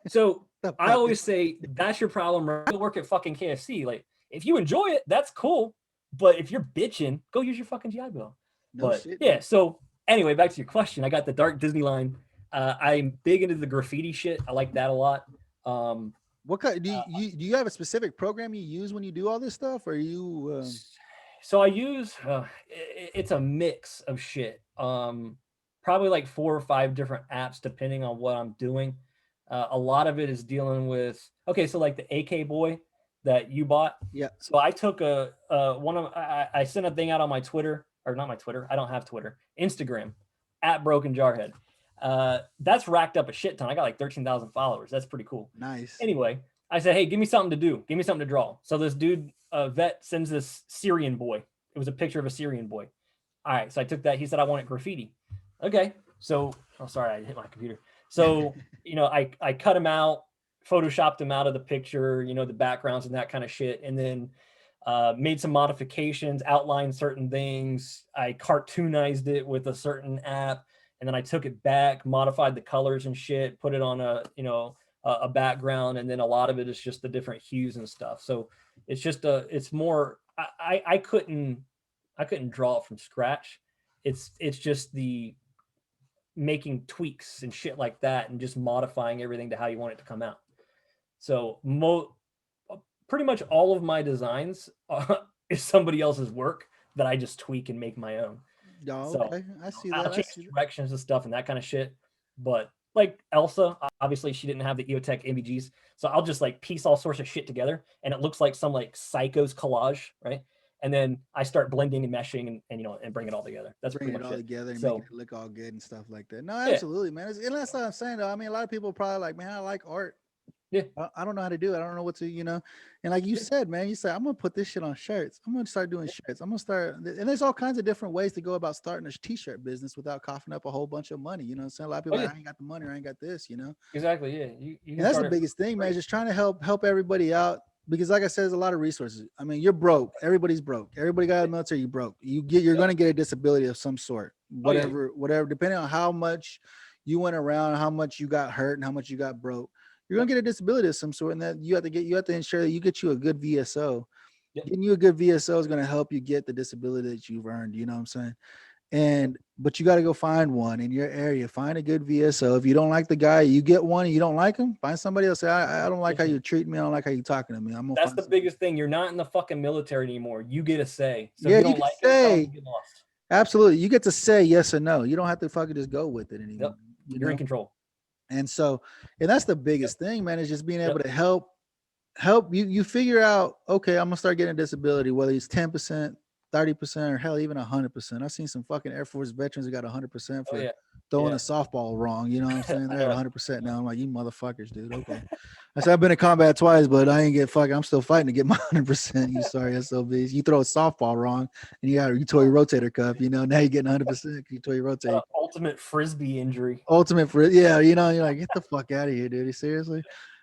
So I always say, that's your problem. Right? Go work at fucking KFC. Like, if you enjoy it, that's cool. But if you're bitching, go use your fucking GI Bill. No but shit, yeah, man. so anyway, back to your question. I got the dark Disney line. I'm big into the graffiti shit. I like that a lot. What kind do you have a specific program you use when you do all this stuff, or you So I use it's a mix of shit. Probably like 4 or 5 different apps depending on what I'm doing. A lot of it is dealing with so like the AK boy that you bought. Yeah. So I took I sent a thing out on my Twitter, or not my Twitter. I don't have Twitter. Instagram at Broken JarHead. That's racked up a shit ton. I got like 13,000 followers. That's pretty cool. nice? Anyway, I said, hey, give me something to do. Give me something to draw. So this dude, vet, sends this Syrian boy. It was a picture of a Syrian boy. All right. So I took that. He said, I want it graffiti. Okay. So, sorry, I hit my computer. So, I cut him out, photoshopped him out of the picture, the backgrounds and that kind of shit. And then made some modifications, outlined certain things. I cartoonized it with a certain app. And then I took it back, modified the colors and shit, put it on a background. And then a lot of it is just the different hues and stuff. So it's just it's more, I couldn't draw it from scratch. It's just the making tweaks and shit like that and just modifying everything to how you want it to come out. So pretty much all of my designs is somebody else's work that I just tweak and make my own. Oh, So, okay. I see I'll that. change directions and stuff and that kind of shit. But like Elsa, obviously she didn't have the EOTech MVGs. So I'll just like piece all sorts of shit together and it looks like some like psycho's collage, right? And then I start blending and meshing and bring it all together. That's Bring pretty it much all it. together and So- making it look all good and stuff like that. No, absolutely, man. And that's what I'm saying though. I mean, a lot of people probably like, man, I like art. Yeah. I don't know how to do it. I don't know what to, and like you said, man, you said, I'm going to put this shit on shirts. I'm going to start doing shirts. I'm going to start, and there's all kinds of different ways to go about starting a t-shirt business without coughing up a whole bunch of money. You know what I'm saying? A lot of people are like, I ain't got the money or I ain't got this, Exactly. Yeah. You And that's the biggest thing, man, just trying to help everybody out. Because like I said, there's a lot of resources. I mean, you're broke. Everybody's broke. Everybody got a military, you broke. You're going to get a disability of some sort, whatever, depending on how much you went around, how much you got hurt and how much you got broke. You're gonna get a disability of some sort, and that you have to ensure that you get you a good VSO. Getting you a good VSO is gonna help you get the disability that you've earned. You know what I'm saying? But you got to go find one in your area. Find a good VSO. If you don't like the guy, you get one and you don't like him, find somebody else. Say, I don't like how you treat me. I don't like how you talking to me. That's the biggest thing. You're not in the fucking military anymore. You get a say. So yeah, if you don't can like say. you get lost. Absolutely, you get to say yes or no. You don't have to fucking just go with it anymore. Yep. You're in control. And that's the biggest thing, man, is just being able to help you figure out, okay, I'm gonna start getting a disability, whether it's 10%, 30%, or hell, even 100%. I've seen some fucking Air Force veterans who got 100% for throwing a softball wrong. You know what I'm saying? They're at 100% now. I'm like, you motherfuckers, dude. Okay. I said, I've been in combat twice, but I ain't I'm still fighting to get my 100%. You sorry SOBs. You throw a softball wrong and you tore your rotator cuff, now you're getting 100%. You tore your rotator. Ultimate Frisbee injury. Yeah, you're like, get the fuck out of here, dude. Seriously.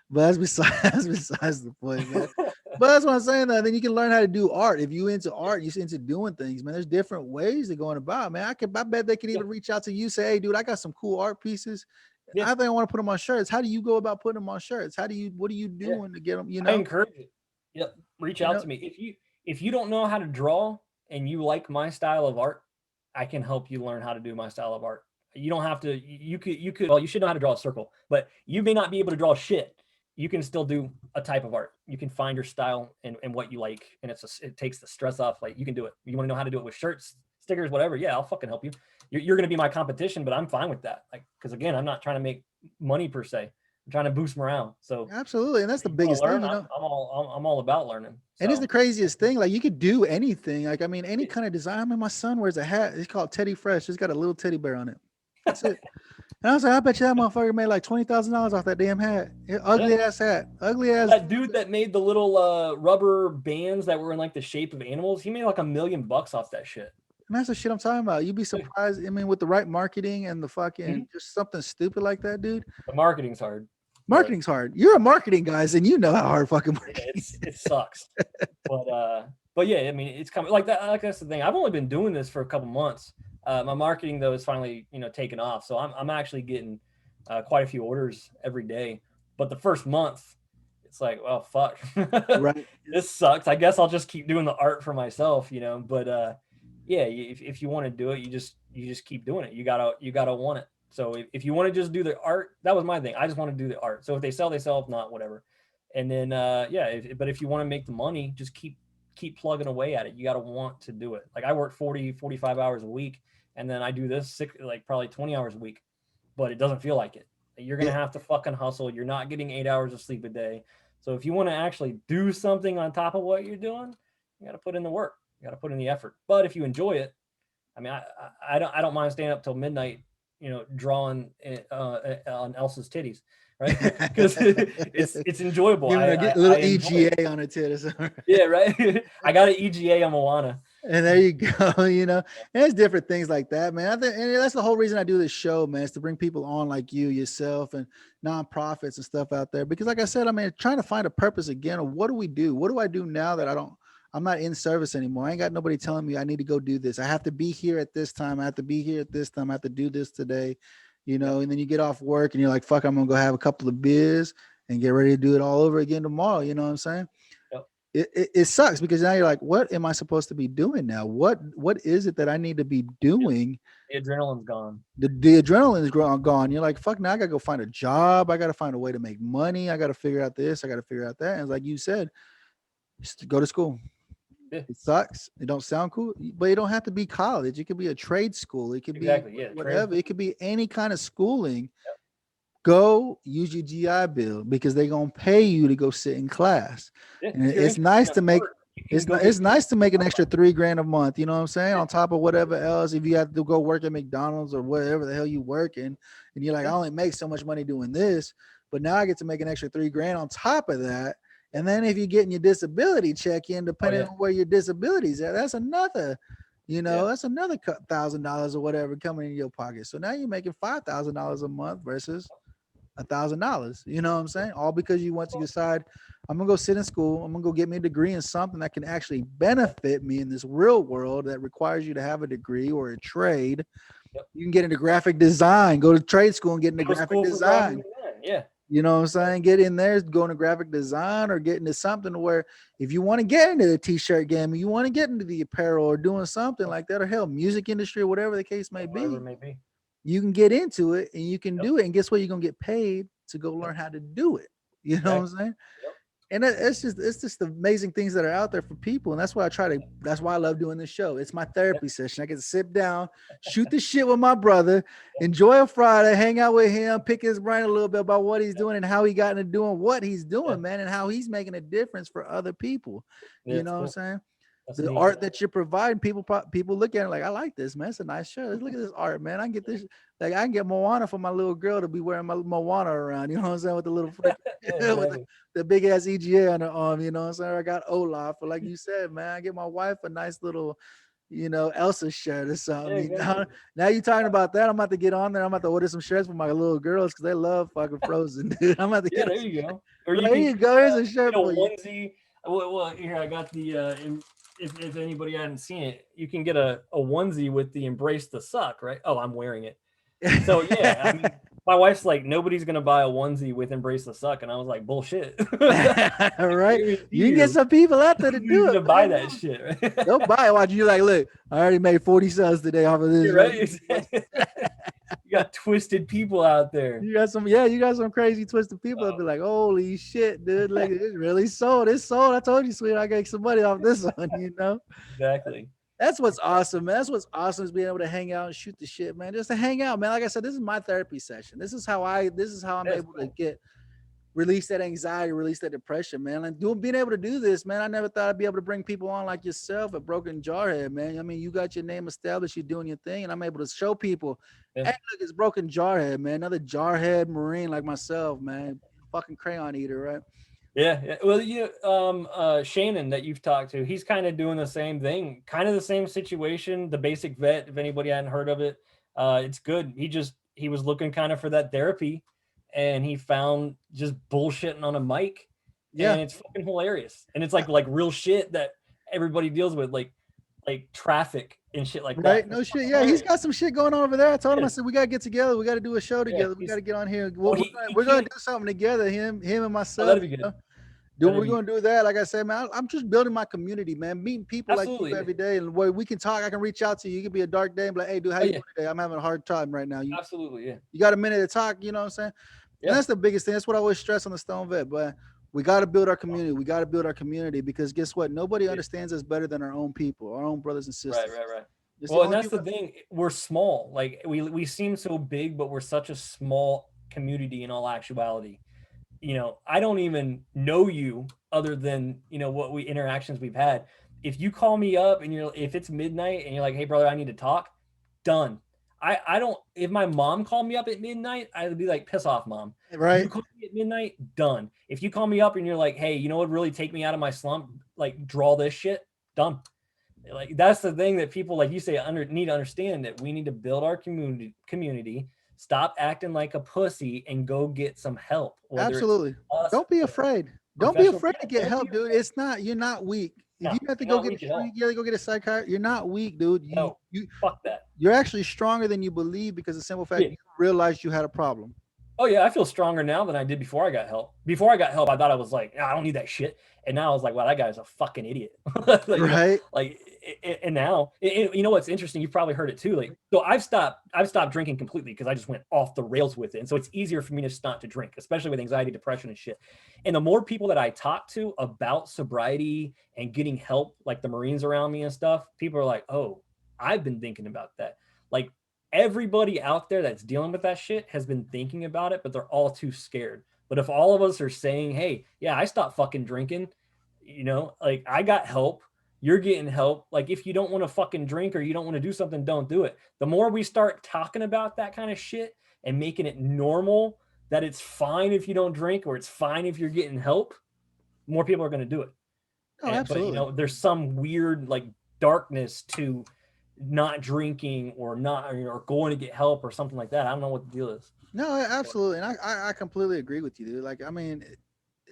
But that's besides the point, man. But that's what I'm saying. Then you can learn how to do art. If you into art, you're into doing things, man. There's different ways of going about, man. I bet they could even reach out to you, say, hey, dude, I got some cool art pieces. I think I want to put them on shirts. How do you go about putting them on shirts? What are you doing to get them? I encourage it. Yep. Reach out to me. If you don't know how to draw and you like my style of art, I can help you learn how to do my style of art. You don't have to, you should know how to draw a circle, but you may not be able to draw shit. You can still do a type of art. You can find your style and what you like. And it takes the stress off. Like, you can do it. You want to know how to do it with shirts, stickers, whatever. Yeah, I'll fucking help you. You're going to be my competition, but I'm fine with that. Like, cause again, I'm not trying to make money per se. I'm trying to boost morale. So absolutely. And that's the biggest thing, I'm all about learning. So. And it's the craziest thing. Like, you could do anything. Like, I mean, any kind of design. I mean, my son wears a hat. It's called Teddy Fresh. It's got a little teddy bear on it. That's it. And I was like, I bet you that motherfucker made like $20,000 off that damn hat. Ugly ass hat. Ugly ass. That dude that made the little rubber bands that were in like the shape of animals, he made like $1 million off that shit. And that's the shit I'm talking about. You'd be surprised. I mean, with the right marketing and the fucking just something stupid like that, dude. The marketing's hard. Marketing's hard. You're a marketing guy, and you know how hard fucking marketing it sucks. But yeah, I mean, it's coming like that. Like that's the thing. I've only been doing this for a couple months. My marketing though is finally taken off, so I'm actually getting quite a few orders every day. But the first month, it's like, well, fuck, right? This sucks. I guess I'll just keep doing the art for myself, But yeah, if you want to do it, you just keep doing it. You gotta want it. So if you want to just do the art, that was my thing. I just want to do the art. So if they sell, they sell. If not, whatever. And then but if you want to make the money, just keep plugging away at it. You got to want to do it. Like I work 40-45 hours a week, and then I do this probably 20 hours a week, but it doesn't feel like it. You're gonna have to fucking hustle. You're not getting 8 hours of sleep a day. So if you want to actually do something on top of what you're doing, you got to put in the work. You got to put in the effort. But if you enjoy it, I mean, I don't mind staying up till midnight, drawing on Elsa's titties, right? Because it's enjoyable. Get a little EGA on a tit or something. Yeah, right. I got an EGA on Moana. And there you go, and there's different things like that, man. I think, and that's the whole reason I do this show, man, is to bring people on like yourself, and nonprofits and stuff out there. Because like I said, I mean, trying to find a purpose again of what do we do? What do I do now that I'm not in service anymore? I ain't got nobody telling me I need to go do this. I have to be here at this time. I have to be here at this time. I have to do this today, and then you get off work and you're like, fuck, I'm going to go have a couple of beers and get ready to do it all over again tomorrow. You know what I'm saying? Yep. It sucks because now you're like, what am I supposed to be doing now? What is it that I need to be doing? The adrenaline's gone. The adrenaline is gone. You're like, fuck, now I got to go find a job. I got to find a way to make money. I got to figure out this. I got to figure out that. And it's like you said, just go to school. It sucks. It don't sound cool, but it don't have to be college. It could be a trade school. It could be whatever. Trade. It could be any kind of schooling. Yep. Go use your GI Bill because they're gonna pay you to go sit in class. Yeah, and it's nice to make it's nice to make an extra $3,000 a month. You know what I'm saying? On top of whatever else, if you have to go work at McDonald's or whatever the hell you working, and you're like, I only make so much money doing this, but now I get to make an extra $3,000 on top of that. And then if you're getting your disability check in, depending on where your disability's at, that's another, that's another $1,000 or whatever coming in your pocket. So now you're making $5,000 a month versus $1,000. You know what I'm saying? All because you want to decide, I'm gonna go sit in school. I'm gonna go get me a degree in something that can actually benefit me in this real world that requires you to have a degree or a trade. Yep. You can get into graphic design, go to trade school and get into graphic design. Yeah. You know what I'm saying? Get in there, go into graphic design or get into something where if you want to get into the t-shirt game, you want to get into the apparel or doing something like that, or hell, music industry or whatever the case may be, you can get into it and you can do it. And guess what? You're going to get paid to go learn how to do it. You know what I'm saying? Yep. And it's just the amazing things that are out there for people. And that's why that's why I love doing this show. It's my therapy session. I get to sit down, shoot the shit with my brother, enjoy a Friday, hang out with him, pick his brain a little bit about what he's doing and how he got into doing what he's doing, man, and how he's making a difference for other people. You know what I'm saying? That's the art that you're providing, people look at it like, I like this, man. It's a nice shirt. Look at this art, man. I can get this. Like I can get Moana for my little girl to be wearing my Moana around. You know what I'm saying? With the little with the big ass EGA on her arm. You know what I'm saying? I got Olaf, but like you said, man, I get my wife a nice little, Elsa shirt or something. Now you're talking about that. I'm about to get on there. I'm about to order some shirts for my little girls because they love fucking Frozen, dude. I'm about to get. There you go. Or there you go. Here's a shirt for you. Onesie. Well, here I got the. If anybody hadn't seen it, you can get a onesie with the "Embrace the Suck," right? Oh, I'm wearing it. So yeah, I mean, my wife's like, nobody's gonna buy a onesie with "Embrace the Suck," and I was like, bullshit. Right? You can get some people out there to do it. To buy that shit, right? They'll buy it. Watch you like, look, I already made 40 cents today off of this. Right? You got twisted people out there. You got some crazy twisted people that'll be like, holy shit, dude, like it really sold. It's sold. I told you, sweetheart, I got some money off this one, Exactly. That's what's awesome, man. That's what's awesome is being able to hang out and shoot the shit, man. Just to hang out, man. Like I said, this is my therapy session. This is how I'm able to get release that anxiety, release that depression, man. And being able to do this, man, I never thought I'd be able to bring people on like yourself at Broken JarHead, man. I mean, you got your name established, you're doing your thing, and I'm able to show people, Yeah. hey, look, it's Broken JarHead, man. Another Jarhead Marine like myself, man. Fucking crayon eater, right? Yeah. Well, Shannon that you've talked to, he's kind of doing the same thing, kind of the same situation. The Basic Vet, if anybody hadn't heard of it, it's good. He was looking kind of for that therapy, and he found just bullshitting on a mic. Yeah, and it's fucking hilarious. And it's like real shit that everybody deals with, like traffic and shit like that. right. No shit. Yeah, he's got some shit going on over there. I told him, I said, we gotta get together. We gotta do a show together. We gotta get on here. We're gonna do something together. Him and myself. That'd be good. Dude, we're gonna do that. Like I said, man, I'm just building my community, man. Meeting people Absolutely. like you every day, and where we can talk. I can reach out to you. You could be a dark day and be like, hey, dude, how you doing today? I'm having a hard time right now. Absolutely, yeah. You got a minute to talk, you know what I'm saying? Yeah. And that's the biggest thing. That's what I always stress on the Stone Vet. But we got to build our community. We got to build our community because guess what? Nobody understands us better than our own people, our own brothers and sisters. Right. Well, and that's the thing. We're small. Like we seem so big, but we're such a small community in all actuality. You know, I don't even know you other than, you know, what interactions we've had. If you call me up and if it's midnight and you're like, hey brother, I need to talk, done. I don't, if my mom called me up at midnight, I'd be like, piss off, mom. Right. You call me at midnight, done. If you call me up and you're like, hey, you know what really take me out of my slump? Like draw this shit, done. Like that's the thing that people, like you say, need to understand, that we need to build our community, stop acting like a pussy and go get some help. Absolutely. Don't be afraid. Don't be afraid to get help, dude. It's not, you're not weak. If you have to go get a psychiatrist, you're not weak, dude. You fuck that. You're actually stronger than you believe because of the simple fact you realized you had a problem. Oh yeah, I feel stronger now than I did before I got help. Before I got help, I thought I was like, I don't need that shit. And now I was like, wow, that guy's a fucking idiot. Like, right. And now, you know what's interesting? You've probably heard it too. Like, so I've stopped drinking completely because I just went off the rails with it. And so it's easier for me to not to drink, especially with anxiety, depression, and shit. And the more people that I talk to about sobriety and getting help, like the Marines around me and stuff, people are like, oh, I've been thinking about that. Like, everybody out there that's dealing with that shit has been thinking about it, but they're all too scared. But if all of us are saying, hey, yeah, I stopped fucking drinking, you know, like I got help, you're getting help. Like if you don't want to fucking drink or you don't want to do something, don't do it. The more we start talking about that kind of shit and making it normal, that it's fine if you don't drink or it's fine if you're getting help, more people are going to do it. Oh, absolutely. But, you know, there's some weird like darkness to not drinking or going to get help or something like that. I don't know what the deal is. No, absolutely. And I completely agree with you, dude. Like, I mean,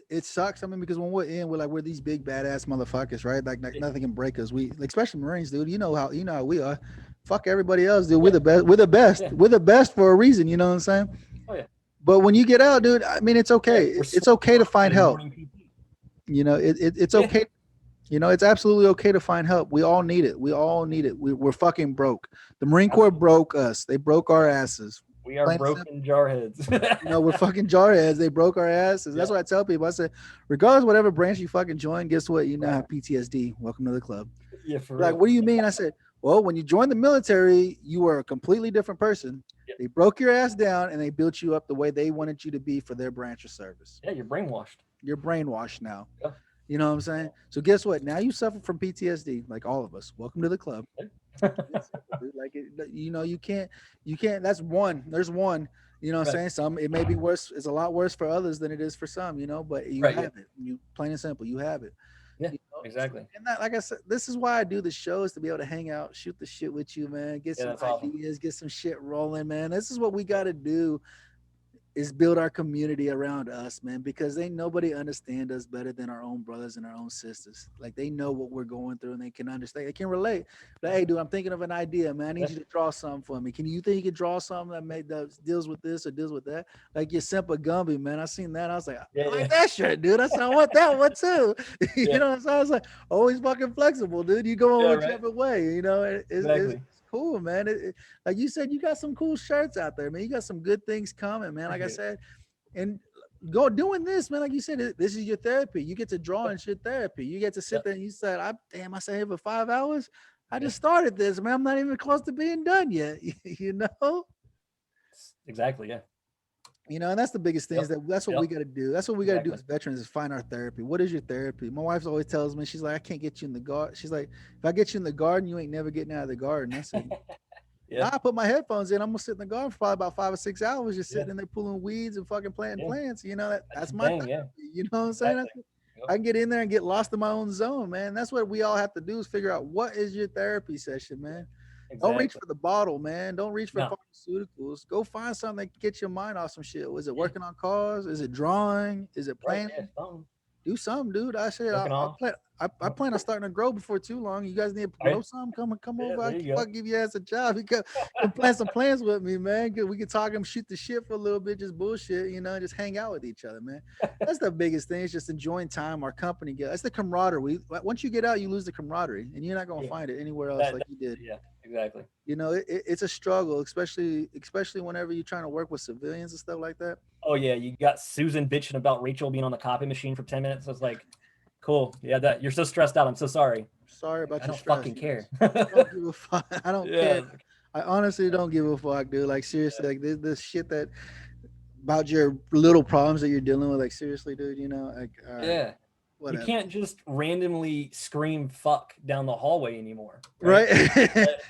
it sucks. I mean, because when we're in, we're these big badass motherfuckers, right? Like nothing can break us. We, like, especially Marines, dude. You know how we are. Fuck everybody else, dude. We're the best. We're the best. Yeah. We're the best for a reason. You know what I'm saying? Oh yeah. But when you get out, dude, I mean, it's okay. Yeah, it's okay to find help. You know, it's okay. You know, it's absolutely okay to find help. We all need it. We all need it. We're fucking broke. The Marine Corps broke us. They broke our asses. We are broken jarheads. You know, we're fucking jarheads. They broke our asses. That's what I tell people. I said, regardless of whatever branch you fucking join, guess what? You now have PTSD. Welcome to the club. Yeah, for real. Like, what do you mean? I said, well, when you joined the military, you were a completely different person. Yep. They broke your ass down and they built you up the way they wanted you to be for their branch of service. Yeah, you're brainwashed. You're brainwashed now. Yeah. You know what I'm saying? So guess what? Now you suffer from PTSD, like all of us. Welcome to the club. Like, you know, you can't. That's one. There's one. You know what I'm saying? It may be worse. It's a lot worse for others than it is for some. You know, but you have it. You plain and simple. You have it. Yeah, you know? exactly. And that, like I said, this is why I do the shows, to be able to hang out, shoot the shit with you, man. Get some ideas, get some shit rolling, man. This is what we got to do. Is build our community around us, man, because ain't nobody understand us better than our own brothers and our own sisters. Like, they know what we're going through and they can understand. They can relate. Like, hey, dude, I'm thinking of an idea, man. I need you to draw something for me. You think you can draw something that deals with this or deals with that? Like your Semper Gumby, man. I seen that. I was like, I like that shirt, dude. I said, I want that one too. You know what I'm saying? I was like, always fucking flexible, dude. You go on whichever way, you know. It's cool, man. Like you said, you got some cool shirts out there, man. You got some good things coming, man. Like I said, and doing this, man. Like you said, this is your therapy. You get to draw and shit therapy. You get to sit there and you said, I sat here for 5 hours. I just started this, man. I'm not even close to being done yet. You know? Exactly. Yeah. You know, and that's the biggest thing is that's what we got to do. That's what we got to do as veterans is find our therapy. What is your therapy? My wife always tells me, she's like, I can't get you in the garden. She's like, if I get you in the garden, you ain't never getting out of the garden. I said, I put my headphones in. I'm gonna sit in the garden for probably about 5 or 6 hours, just sitting in there pulling weeds and fucking planting plants. You know, that's my therapy. You know what I'm saying? I can get in there and get lost in my own zone, man. That's what we all have to do is figure out what is your therapy session, man. Don't reach for the bottle, man. Don't reach for pharmaceuticals. Go find something that gets your mind off some shit. Was it working on cars? Is it drawing? Is it playing? Do something, dude. I said I plan on starting to grow before too long. You guys need to grow something? Come over. I'll give you ass a job. You can plant some plans with me, man. We can talk and shoot the shit for a little bit, just bullshit, you know, just hang out with each other, man. That's the biggest thing. It's just enjoying time, our company. That's the camaraderie. Once you get out, you lose the camaraderie, and you're not gonna find it anywhere else like you did. Yeah, exactly. You know, it's a struggle, especially whenever you're trying to work with civilians and stuff like that. Oh yeah, you got Susan bitching about Rachel being on the copy machine for 10 minutes. I was like, cool. Yeah, that you're so stressed out. I'm so sorry. Sorry about your stress. I don't fucking care. I don't give a fuck. I don't care. I honestly don't give a fuck, dude. Like seriously, like this shit that about your little problems that you're dealing with. Like seriously, dude. You know, like whatever. You can't just randomly scream fuck down the hallway anymore. Right?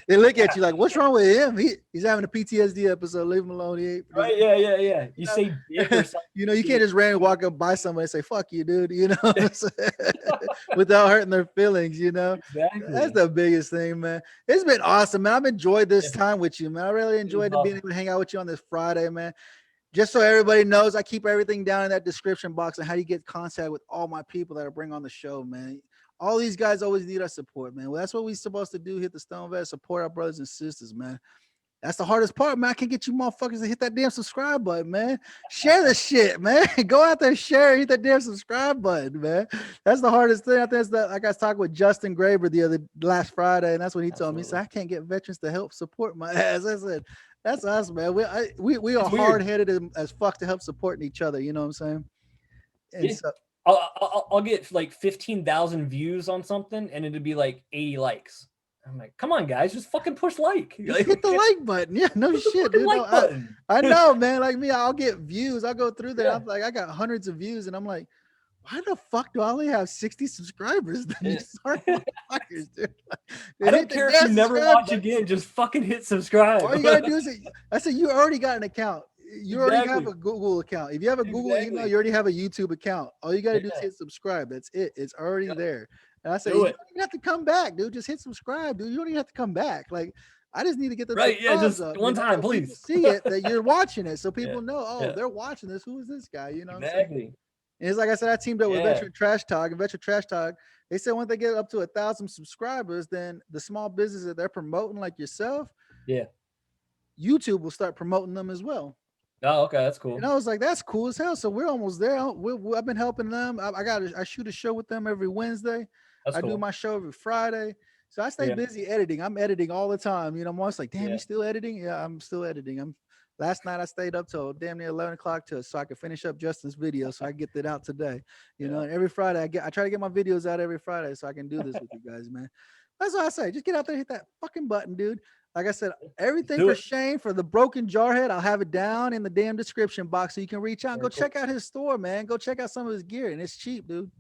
They look at you like, what's wrong with him? He's having a PTSD episode. Leave him alone. He ain't. Right? Yeah. You say dick or something. You know, you can't just randomly walk up by somebody and say, fuck you, dude, you know, without hurting their feelings, you know. Exactly. That's the biggest thing, man. It's been awesome, man. I've enjoyed this time with you, man. I really enjoyed being able to hang out with you on this Friday, man. Just so everybody knows, I keep everything down in that description box and how you get contact with all my people that I bring on the show, man. All these guys always need our support, man. Well, that's what we're supposed to do. Hit the Stone Vet, support our brothers and sisters, man. That's the hardest part, man. I can't get you motherfuckers to hit that damn subscribe button, man. Share the shit, man. Go out there, share, hit that damn subscribe button, man. That's the hardest thing. I think like I was talking with Justin Graber last Friday, and that's what he told me. He said, I can't get veterans to help support my ass. I said, that's us, man. We are hard-headed as fuck to help supporting each other. You know what I'm saying? And so I'll get like 15,000 views on something, and it'd be like 80 likes. I'm like, come on, guys, just fucking push like. Hit the like button. Yeah, no shit, dude. I know, man. Like me, I'll get views. I'll go through there. I'm like, I got hundreds of views, and I'm like, why the fuck do I only have 60 subscribers? Sorry, motherfuckers, dude. I don't care if you never watch again. Just fucking hit subscribe. All you gotta do is I said you already got an account. You already have a Google account. If you have a Google email, you already have a YouTube account. All you gotta do is hit subscribe. That's it. It's already there. And I said, you don't even have to come back, dude. Just hit subscribe, dude. You don't even have to come back. Like, I just need to get the just up, one time, please. See it that you're watching it, so people know. Oh, they're watching this. Who is this guy? You know, exactly. And it's like I said, I teamed up with Veteran Trash Talk. And Veteran Trash Talk, they said once they get up to 1,000 subscribers, then the small business that they're promoting, like yourself, YouTube will start promoting them as well. Oh, okay, that's cool. And I was like, that's cool as hell. So we're almost there. I've been helping them. I shoot a show with them every Wednesday. I do my show every Friday. So I stay busy editing. I'm editing all the time. You know, I'm always like, damn, you still editing? Yeah, I'm still editing. Last night I stayed up till damn near 11 o'clock so I could finish up Justin's video so I can get it out today. You know, and every Friday I try to get my videos out every Friday so I can do this with you guys, man. That's what I say. Just get out there, hit that fucking button, dude. Like I said, everything for Shane, for the Broken JarHead, I'll have it down in the damn description box so you can reach out and go check out his store, man. Go check out some of his gear, and it's cheap, dude.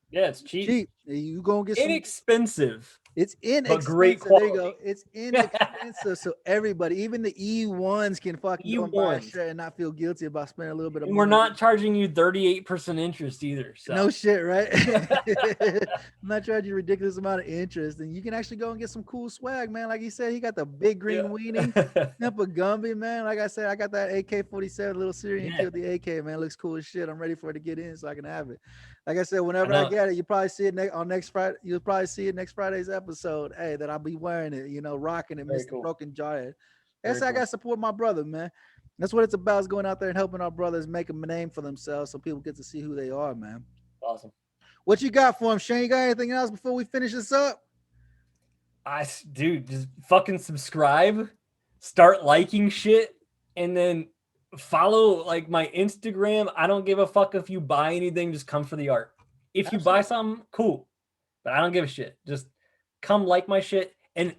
Yeah, it's cheap. You gonna get inexpensive. It's inexpensive. But great quality. There you go. It's inexpensive, so everybody, even the E1s, can fucking go and buy a shirt and not feel guilty about spending a little bit of money. We're not charging you 38% interest either. So. No shit, right? I'm not charging you a ridiculous amount of interest, and you can actually go and get some cool swag, man. Like he said, he got the big green weenie, Simple Gumby, man. Like I said, I got that AK-47 little Syrian killed the AK, man. It looks cool as shit. I'm ready for it to get in so I can have it. Like I said, whenever I get it, you probably see it on next Friday. You'll probably see it next Friday's episode. Hey, that I'll be wearing it, you know, rocking it, Mr. Cool. Broken JarHead. That's how I got to support my brother, man. That's what it's about, is going out there and helping our brothers make a name for themselves so people get to see who they are, man. Awesome. What you got for him, Shane? You got anything else before we finish this up? Dude, just fucking subscribe, start liking shit, and then follow like my Instagram. I don't give a fuck if you buy anything, just come for the art. If you buy something, cool. But I don't give a shit. Just come like my shit and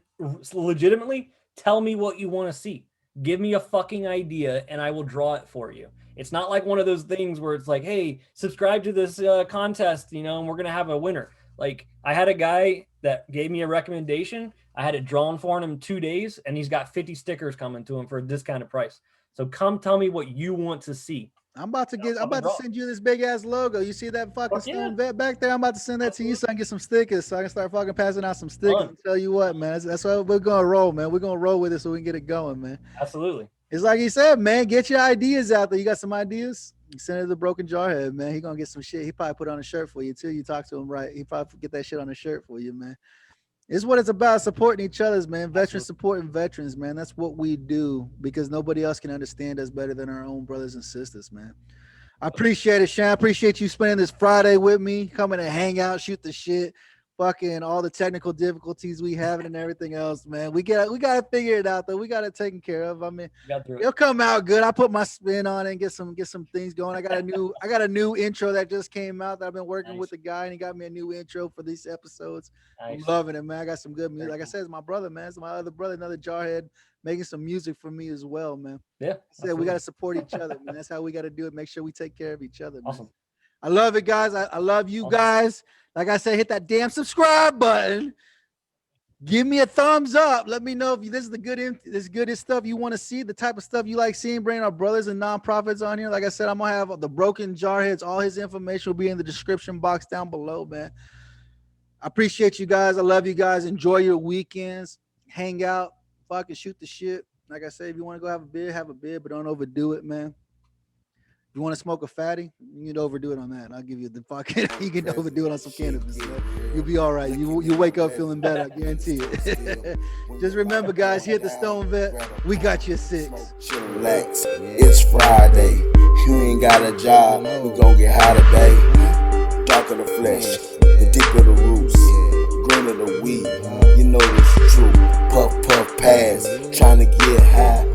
legitimately tell me what you want to see. Give me a fucking idea and I will draw it for you. It's not like one of those things where it's like, hey, subscribe to this contest, you know, and we're going to have a winner. Like, I had a guy that gave me a recommendation. I had it drawn for him in 2 days, and he's got 50 stickers coming to him for a discounted price. So come tell me what you want to see. I'm about to send you this big ass logo. You see that fucking stone vet back there? I'm about to send that to you so I can get some stickers, so I can start fucking passing out some stickers. And tell you what, man, that's what we're gonna roll, man. We're gonna roll with it so we can get it going, man. Absolutely. It's like he said, man. Get your ideas out there. You got some ideas? Send it to Broken JarHead, man. He gonna get some shit. He probably put on a shirt for you too. You talk to him right. He probably get that shit on a shirt for you, man. It's what it's about, supporting each other's, man. Veterans supporting veterans, man. That's what we do because nobody else can understand us better than our own brothers and sisters, man. I appreciate it, Sean. I appreciate you spending this Friday with me, coming to hang out, shoot the shit, fucking all the technical difficulties we having and everything else, man. We got to figure it out though. We got it taken care of. I mean, it'll come out good. I put my spin on it and get some things going. I got a new intro that just came out that I've been working with the guy, and he got me a new intro for these episodes. I'm loving it, man. I got some good music. Like I said, it's my brother, man. It's my other brother, another Jarhead, making some music for me as well, man. Yeah. I said we got to support each other, man. That's how we got to do it. Make sure we take care of each other, man. Awesome. I love it, guys. I love you guys. Like I said, hit that damn subscribe button. Give me a thumbs up. Let me know if this is the good stuff you want to see, the type of stuff you like seeing, bringing our brothers and nonprofits on here. Like I said, I'm gonna have the Broken JarHeads. All his information will be in the description box down below, man. I appreciate you guys. I love you guys. Enjoy your weekends. Hang out. Fucking shoot the shit. Like I said, if you want to go have a beer, but don't overdo it, man. If you want to smoke a fatty, you can overdo it on that. I'll give you the fucking. You can overdo it on some cannabis. Man. You'll be all right. You wake up feeling better. I guarantee it. Just remember, guys. Here at the Stone Vet, we got you 6. Chillax. It's Friday. You ain't got a job. We gon' get high today. Darker the flesh, the deeper the roots, greener the weed. You know it's true. Puff puff pass, trying to get high.